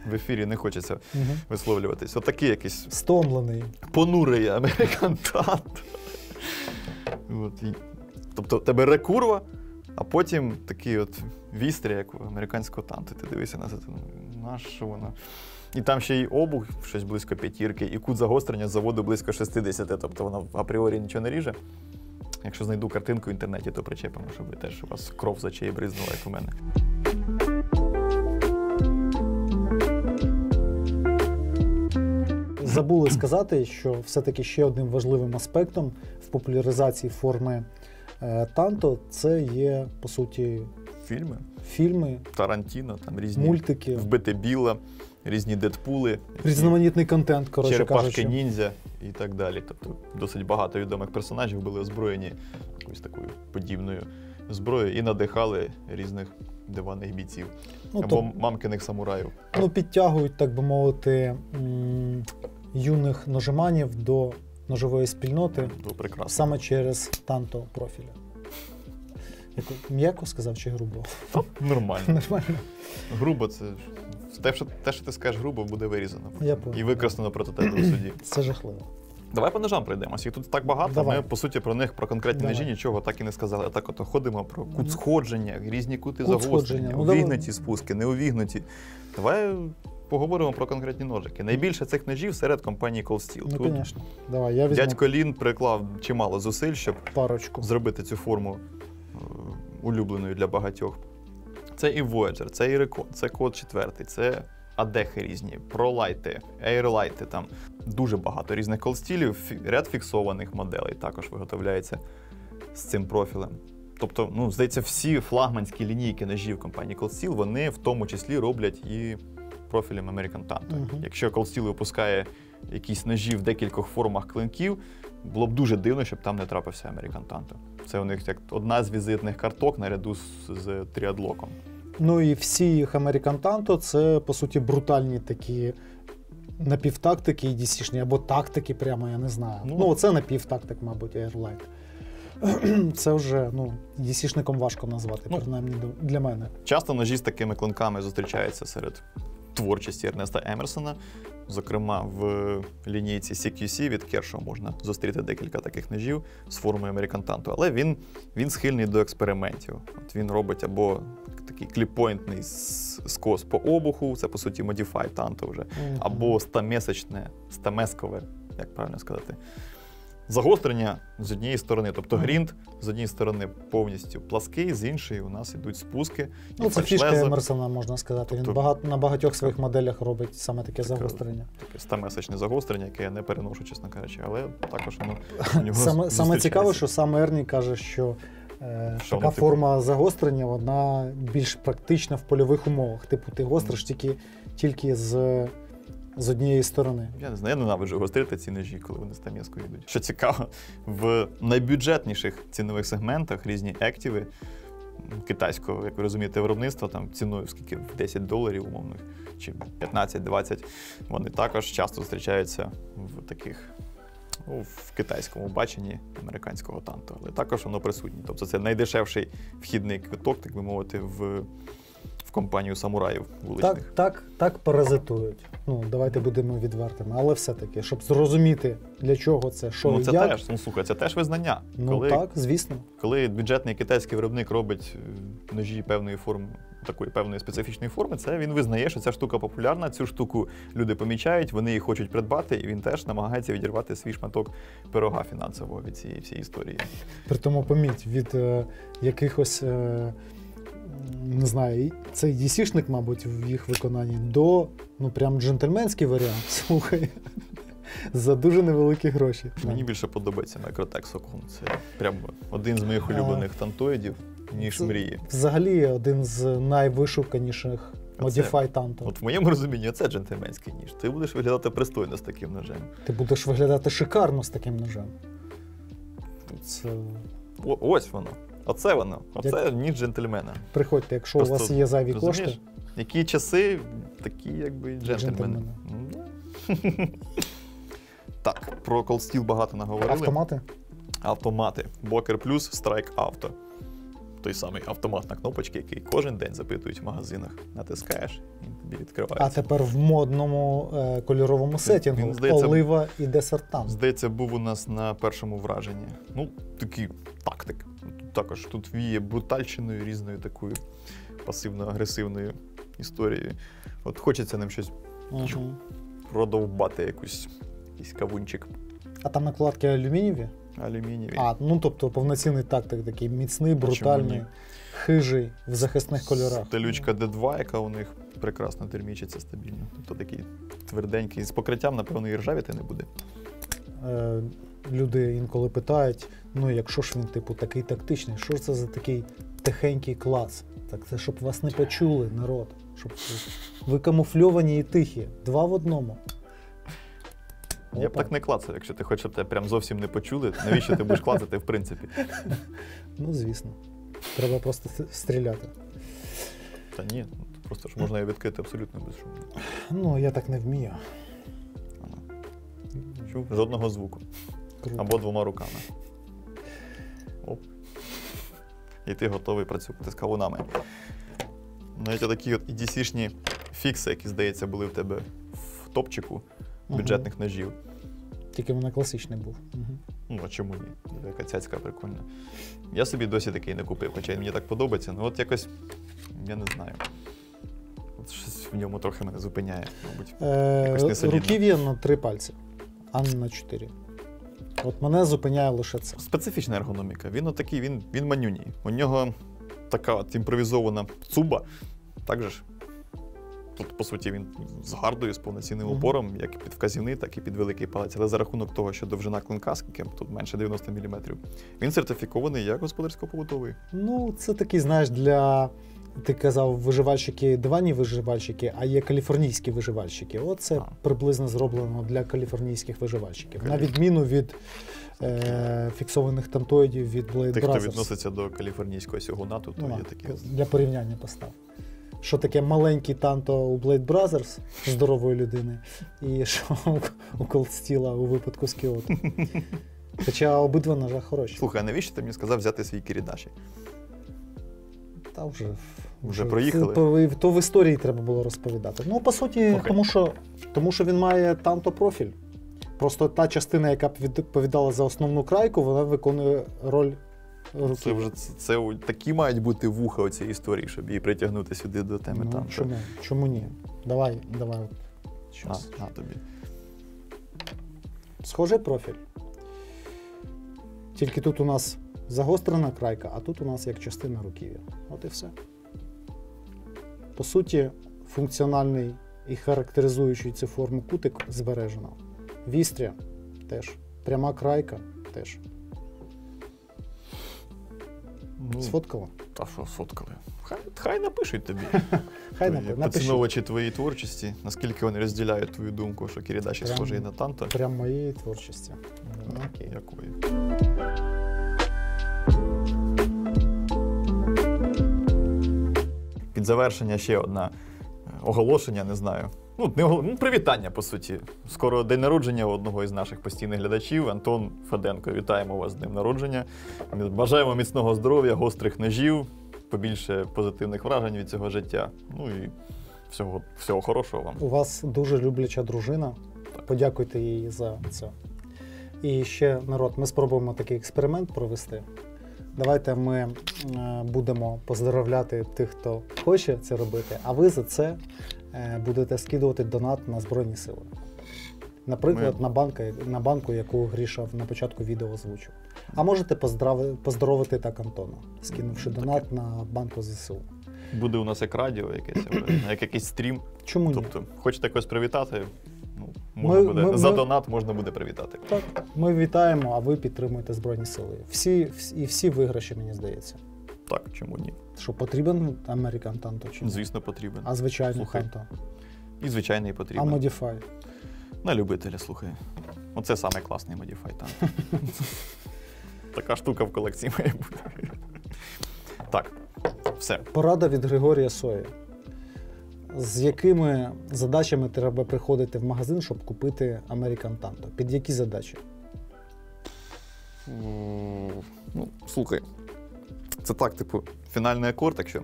в ефірі не хочеться висловлюватись. Отакий якийсь стомлений. Понурий American Tanto. Тобто, в тебе рекурва, а потім такий вістря, як у американського Танто. Ти дивишся на це, що воно? І там ще й обух, щось близько 5, і кут загострення з заводу близько 60, тобто воно апріорі нічого не ріже. Якщо знайду картинку в інтернеті, то причепимо, щоб теж у вас кров з очей бризнула, як у мене. Забули сказати, що все-таки ще одним важливим аспектом в популяризації форми Танто це є, по суті, фільми, Тарантіно, там різні мультики, Вбите біле, різні Дедпули, різноманітний контент, коротше кажучи. Черепашки ніндзя і так далі. Тобто досить багато відомих персонажів були озброєні якоюсь такою подібною зброєю і надихали різних диванних бійців або мамкиних самураїв. Підтягують, так би мовити, юних ножеманів до ножової спільноти саме через Танто профіля. М'яко сказав чи грубо? Нормально. Нормально. Грубо це... Те, що ти скажеш грубо, буде вирізано. І використано проти тебе у суді. Це жахливо. Давай по ножам пройдемося. Їх тут так багато, Давай. Ми, по суті, про конкретні ножі нічого так і не сказали. Так ходимо про кут сходження, різні кути загострення, увігнуті спуски, неувігнуті. Давай поговоримо про конкретні ножики. Найбільше цих ножів серед компанії Cold Steel. Звісно. Давай, я візьму. Дядько Лін приклав чимало зусиль, щоб зробити цю форму улюбленою для багатьох. Це і Voyager, це і Recon, це Код 4, це адехи різні, пролайти, ейрлайти, там дуже багато різних колстілів, ряд фіксованих моделей також виготовляється з цим профілем. Тобто, здається, всі флагманські лінійки ножів компанії Cold Steel, вони в тому числі роблять і профілем American Tanto. Якщо Cold Steel випускає якісь ножі в декількох формах клинків, було б дуже дивно, щоб там не трапився American Tanto. Це у них як одна з візитних карток наряду з тріадлоком. І всі їх American Tanto – це, по суті, брутальні такі напівтактики і DC-шні, або тактики прямо, я не знаю. Це напівтактик, мабуть, Airlight. Це вже, DC-шником важко назвати, принаймні для мене. Часто ножі з такими клинками зустрічаються серед творчості Ернеста Емерсона. Зокрема, в лінійці CQC від Kershaw можна зустріти декілька таких ножів з формою американтанту. Але він схильний до експериментів. От він робить або такий кліпойнтний скос по обуху, це, по суті, Modified Tanto вже, або 100-мескове, як правильно сказати, загострення з однієї сторони. Тобто грінт з однієї сторони повністю плаский, з іншої у нас йдуть спуски. Ну, це фішка Емерсона, можна сказати. Він на багатьох своїх моделях робить саме таке загострення. Таке 100-месочне загострення, яке я не переношу, чесно кажучи, але також воно Саме цікаве, що сам Ерні каже, що така форма загострення, вона більш практична в польових умовах. Типу, ти гостриш тільки з однієї сторони. Я не знаю, я ненавиджу гострити ці ножі, коли вони з там'язкою йдуть. Що цікаво, в найбюджетніших цінових сегментах різні ективи китайського, як ви розумієте, виробництва, там ціною скільки в $10 умовних, чи 15-20, вони також часто зустрічаються в таких, в китайському баченні американського танто, але також воно присутнє. Тобто це найдешевший вхідний квиток, так би мовити, в компанію самураїв вуличних. Так паразитують. Ну, давайте будемо відвертими. Але все-таки, щоб зрозуміти, для чого це, що і як. Слухай, це теж визнання. Так, звісно. Коли бюджетний китайський виробник робить ножі певної форми, такої певної специфічної форми, це він визнає, що ця штука популярна, цю штуку люди помічають, вони її хочуть придбати, і він теж намагається відірвати свій шматок пирога фінансового від цієї всієї історії. При тому, поміть, від якихось не знаю, цей DC-шник, мабуть, в їх виконанні, до, прям джентльменський варіант, слухай, за дуже невеликі гроші. Мені більше подобається Microtech Sokun. Це прям один з моїх улюблених тантоїдів, ніж мрії. Взагалі, один з найвишуканіших Modified Tanto. От в моєму розумінні, це джентльменський ніж. Ти будеш виглядати пристойно з таким ножем. Ти будеш виглядати шикарно з таким ножем. Це... Ось воно. Оце воно. Оце ніж джентльмена. Приходьте, якщо просто у вас є зайві кошти. Які часи, такі якби джентльмени. Так, про Cold Steel багато наговорили. Автомати? Автомати. Boker Plus Strike Auto. Той самий автомат на кнопочки, який кожен день запитують в магазинах. Натискаєш, він тобі відкривається. А тепер в модному кольоровому сетінгу. Олива і десертан. Здається, був у нас на першому враженні. Ну, такий тактик. Також тут віє брутальщиною, різною такою пасивно-агресивною історією. От хочеться нам щось продовбати, якийсь кавунчик. А там накладки алюмінієві? Алюмінієві. Тобто повноцінний тактик, такий міцний, брутальний, хижий, в захисних кольорах. Стелючка D2, яка у них прекрасно термічиться стабільно. Тобто такий тверденький. З покриттям, напевно, і ржавіти не буде. Люди інколи питають, якщо ж він, такий тактичний, що ж це за такий тихенький клас? Так це, щоб вас не почули, народ. Щоб ви камуфльовані і тихі. 2 в 1. Я б так не клацав, якщо ти хочеш, щоб тебе прям зовсім не почули. Навіщо ти будеш клацати, в принципі? Ну, звісно. Треба просто стріляти. Та ні, просто ж можна її відкрити абсолютно безшумно. Я так не вмію. Чув? Жодного звуку. Круто. Або 2 руками. Оп. І ти готовий працювати з кавунами. Навіть такі от EDC-шні фікси, які, здається, були в тебе в топчику бюджетних ножів. Тільки вона класичний був. А чому ні? Яка цяцька прикольна. Я собі досі такий не купив, хоча мені так подобається. От якось, я не знаю. От щось в ньому трохи мене зупиняє, мабуть. Якось несолідно. Руків'я на 3 пальці, а не на 4. От мене зупиняє лише це. Специфічна ергономіка. Він отакий, він манюній. У нього така от імпровізована цуба. Так же ж? Тут, по суті, він з гардою, з повноцінним упором, як під вказівний, так і під великий палець. Але за рахунок того, що довжина клинка, скільки тут менше 90 мм, він сертифікований як господарсько-побутовий. Це такий, знаєш, для... Ти казав, виживальщики, диванні виживальщики, а є каліфорнійські виживальщики. Оце приблизно зроблено для каліфорнійських виживальщиків. На відміну від фіксованих тантоїдів від Blade Brothers. Тих, хто відноситься до каліфорнійського сьогуна, то є такі. Для порівняння постав. Що таке маленький танто у Blade Brothers здорової людини, і що у Cold Steel у випадку з Кіото. Хоча обидва ножа хороші. Слухай, а навіщо ти мені сказав взяти свій Кірідаші? Та Вже проїхали? То в історії треба було розповідати. Ну, по суті, тому що він має танто-профіль. Просто та частина, яка відповідала за основну крайку, вона виконує роль руки. Це такі мають бути вуха у цій історії, щоб її притягнути сюди до теми танто. Чому ні? Давай. На тобі. Схожий профіль. Тільки тут у нас загострена крайка, а тут у нас як частина руків'я. От і все. По суті, функціональний і характеризуючий цю форму кутик збережено. Вістря теж. Пряма крайка теж. Сфоткала? Та що сфоткали? Хай напишуть тобі. Хай напишуть. Поціновувачі твоєї творчості, наскільки вони розділяють твою думку, що Кірідаші схожий на танто. Прям моєї творчості. Окей. Якої? Під завершення ще одне оголошення, не знаю. Привітання, по суті. Скоро день народження у одного із наших постійних глядачів, Антон Феденко. Вітаємо вас з днем народження. Бажаємо міцного здоров'я, гострих ножів, побільше позитивних вражень від цього життя. Ну і всього хорошого вам. У вас дуже любляча дружина. Так. Подякуйте їй за це. І ще, народ, ми спробуємо такий експеримент провести. Давайте ми будемо поздоровляти тих, хто хоче це робити, а ви за це будете скидувати донат на Збройні Сили. Наприклад, на банку, яку Гріша на початку відео озвучив. А можете поздоровити так Антона, скинувши донат на банку ЗСУ. Буде у нас як радіо, як якийсь стрім. Чому ні? Тобто, хочете когось привітати, за донат можна буде привітати. Так, ми вітаємо, а ви підтримуєте Збройні Сили. Всі виграші, мені здається. Так, чому ні? Що, потрібен American Tanto чи ні? Звісно, потрібен. А звичайний Tanto? І звичайний потрібен. А Modify? На любителя, слухай. Оце саме класний Modify Tanto. Така штука в колекції має бути. Так, все. Порада від Григорія Сої. З якими задачами треба приходити в магазин, щоб купити American Tanto? Під які задачі? Слухай, це так, фінальний акорд, якщо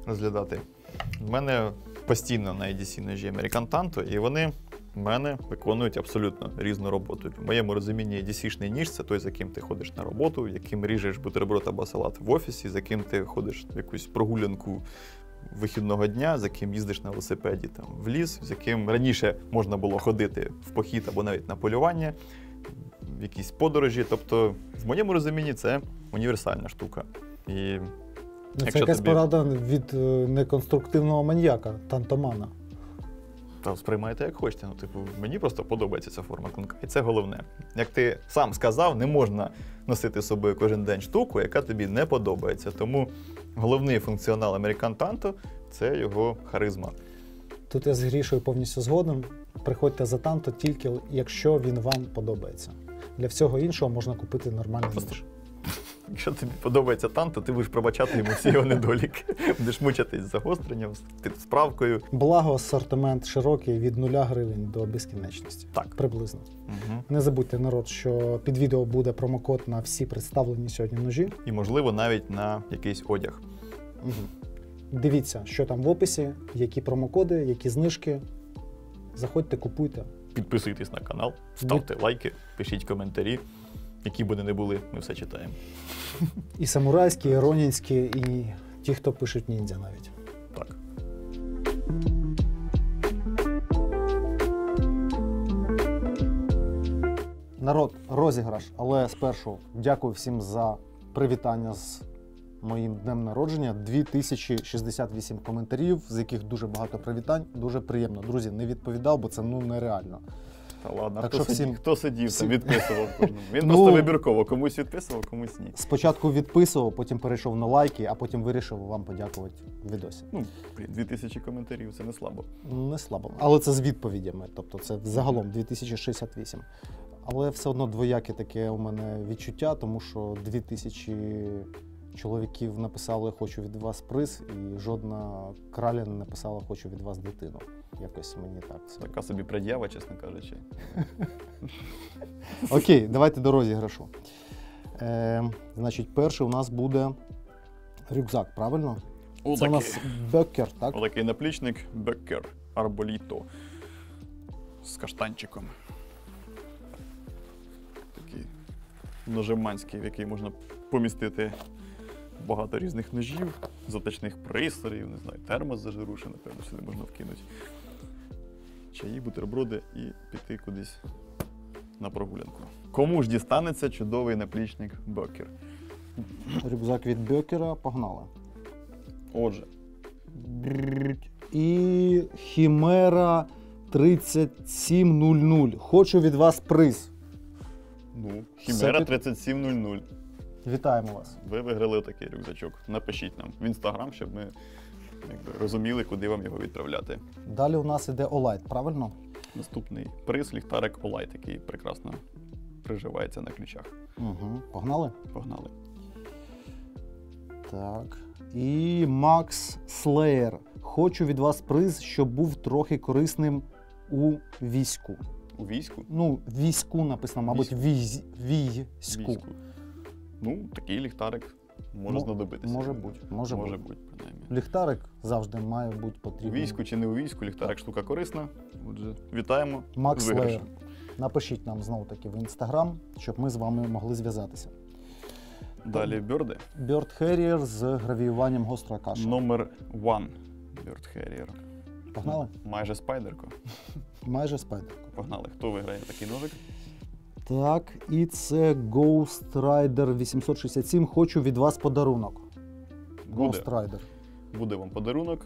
розглядати. В мене постійно на EDC ножі American Tanto, і вони в мене виконують абсолютно різну роботу. В моєму розумінні EDC-шний ніж – це той, з яким ти ходиш на роботу, яким ріжеш бутерброд або салат в офісі, з яким ти ходиш в якусь прогулянку вихідного дня, з яким їздиш на велосипеді в ліс, з яким раніше можна було ходити в похід або навіть на полювання, в якісь подорожі. Тобто, в моєму розумінні, це універсальна штука. І це якась порада від неконструктивного маніяка, тантомана. Та сприймайте як хочете. Мені просто подобається ця форма клинка. І це головне. Як ти сам сказав, не можна носити з собою кожен день штуку, яка тобі не подобається. Тому головний функціонал American Tanto – це його харизма. Тут я з Грішою повністю згоден. Приходьте за Tanto тільки, якщо він вам подобається. Для всього іншого можна купити нормальний ніж. Якщо тобі подобається Танто, ти будеш пробачати йому всі його недоліки. Будеш мучитись з загостренням, з справкою. Благо, асортимент широкий від 0 гривень до безкінечності. Так. Приблизно. Не забудьте, народ, що під відео буде промокод на всі представлені сьогодні ножі. І, можливо, навіть на якийсь одяг. Дивіться, що там в описі, які промокоди, які знижки. Заходьте, купуйте. Підписуйтесь на канал, ставте лайки, пишіть коментарі. Які б вони не були, ми все читаємо. І самурайські, і ронінські, і ті, хто пишуть ніндзя навіть. Так. Народ, розіграш, але спершу дякую всім за привітання з моїм днем народження. 2068 коментарів, з яких дуже багато привітань. Дуже приємно. Друзі, не відповідав, бо це нереально. Та ладно, так хто сидів там, відписував кожному? Він просто вибірково, комусь відписував, комусь ні. Спочатку відписував, потім перейшов на лайки, а потім вирішив вам подякувати в відосі. 2000 коментарів, це не слабо. Не слабо, але це з відповідями, тобто це загалом 2068. Але все одно двояке таке у мене відчуття, тому що 2000 чоловіків написали «хочу від вас приз» і жодна краля не написала «хочу від вас дитину». Якось мені так. Така собі пред'ява, чесно кажучи. Окей, давайте до розіграшу. Значить, перший у нас буде Рюкзак, правильно? Отакий. Це у нас Беккер, так? Отакий наплічник Беккер Арболіто з каштанчиком. Такий ножеманський, в який можна помістити багато різних ножів, заточних пристроїв, не знаю, термос зажируший, напевно, сюди можна вкинути. Чаї, бутерброди і піти кудись на прогулянку. Кому ж дістанеться чудовий наплічник Беккер? Рюкзак від Беккера, погнали. Отже, І Хімера 3700. Хочу від вас приз. Хімера Все 3700. Вітаємо вас. Ви виграли такий рюкзачок. Напишіть нам в інстаграм, щоб ми розуміли, куди вам його відправляти. Далі у нас іде Олайт, правильно? Наступний приз ліхтарик Олайт, який прекрасно приживається на ключах. Угу. Погнали? Погнали. Так. І Макс Слеєр. Хочу від вас приз, щоб був трохи корисним у війську. У війську? Ну, війську написано, мабуть, війську. Такий ліхтарик може знадобитися. Може бути. Може бути, принаймні. Ліхтарик завжди має бути У потрібен. війську чи не у війську, ліхтарик штука корисна. Отже, вітаємо. Макс з виграшем. Слеєр. Напишіть нам знову-таки в інстаграм, щоб ми з вами могли зв'язатися. Далі бьорди. Bird Harrier з гравіюванням гостра каша. Номер 1 Bird Harrier. Погнали? Майже спайдерко. Майже спайдерку. Погнали. Хто виграє такий ножик? Так, і це Ghost Rider 867. Хочу від вас подарунок. Буде. Ghost Rider. Буде вам подарунок.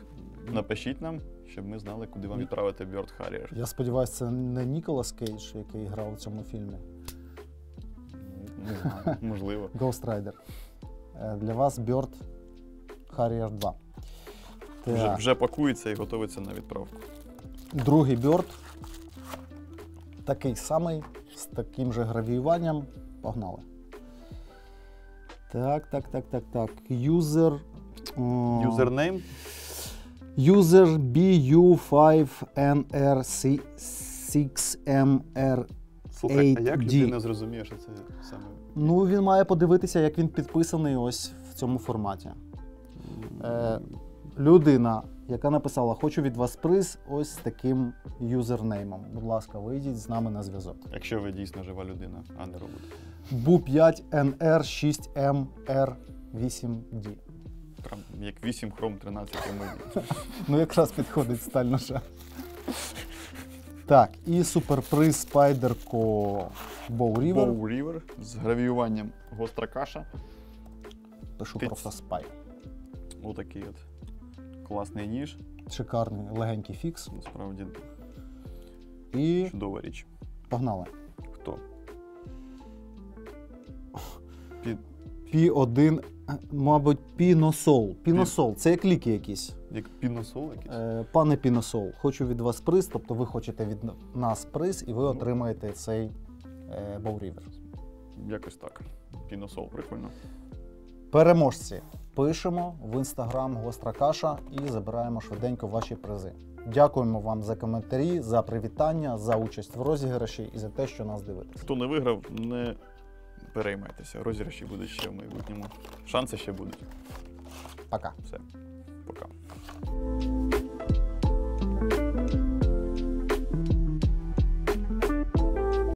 Напишіть нам, щоб ми знали, куди вам відправити Bird Harrier. Я сподіваюся, це не Ніколас Кейдж, який грав у цьому фільмі. Не знаю, можливо. Ghost Rider. Для вас Bird Harrier 2. Вже пакується і готується на відправку. Другий Bird. Такий самий, з таким же гравіюванням. Погнали. Так. User... Юзернейм? User BU5NR6MR8D. Слухай, а як людина зрозуміє, що це саме? Ну, він має подивитися, як він підписаний ось в цьому форматі. Людина, яка написала «Хочу від вас приз» ось з таким юзернеймом. Будь ласка, вийдіть з нами на зв'язок. Якщо ви дійсно жива людина, а не робот. BU5NR6MR8D. Прям як 8 Chrome 13 MOD. Ну, якраз підходить сталь наша. Так, і суперприз Спайдерко Bow River. Bow River з гравіюванням гостра каша. Пишу просто спай. Отакий от класний ніж. Шикарний легенький фікс. Насправді І чудова річ. погнали. Хто? P1, мабуть, Піносол. Піносол, це як ліки якісь. Як піносол якийсь? Пане Піносол, хочу від вас приз, тобто ви хочете від нас приз і ви отримаєте цей Bow River. Якось так. Піносол, прикольно. Переможці. Пишемо в інстаграм Гостра Каша і забираємо швиденько ваші призи. Дякуємо вам за коментарі, за привітання, за участь в розіграші і за те, що нас дивитесь. Хто не виграв, не переймайтеся. Розіграші будуть ще в майбутньому. Шанси ще будуть. Пока. Все. Пока.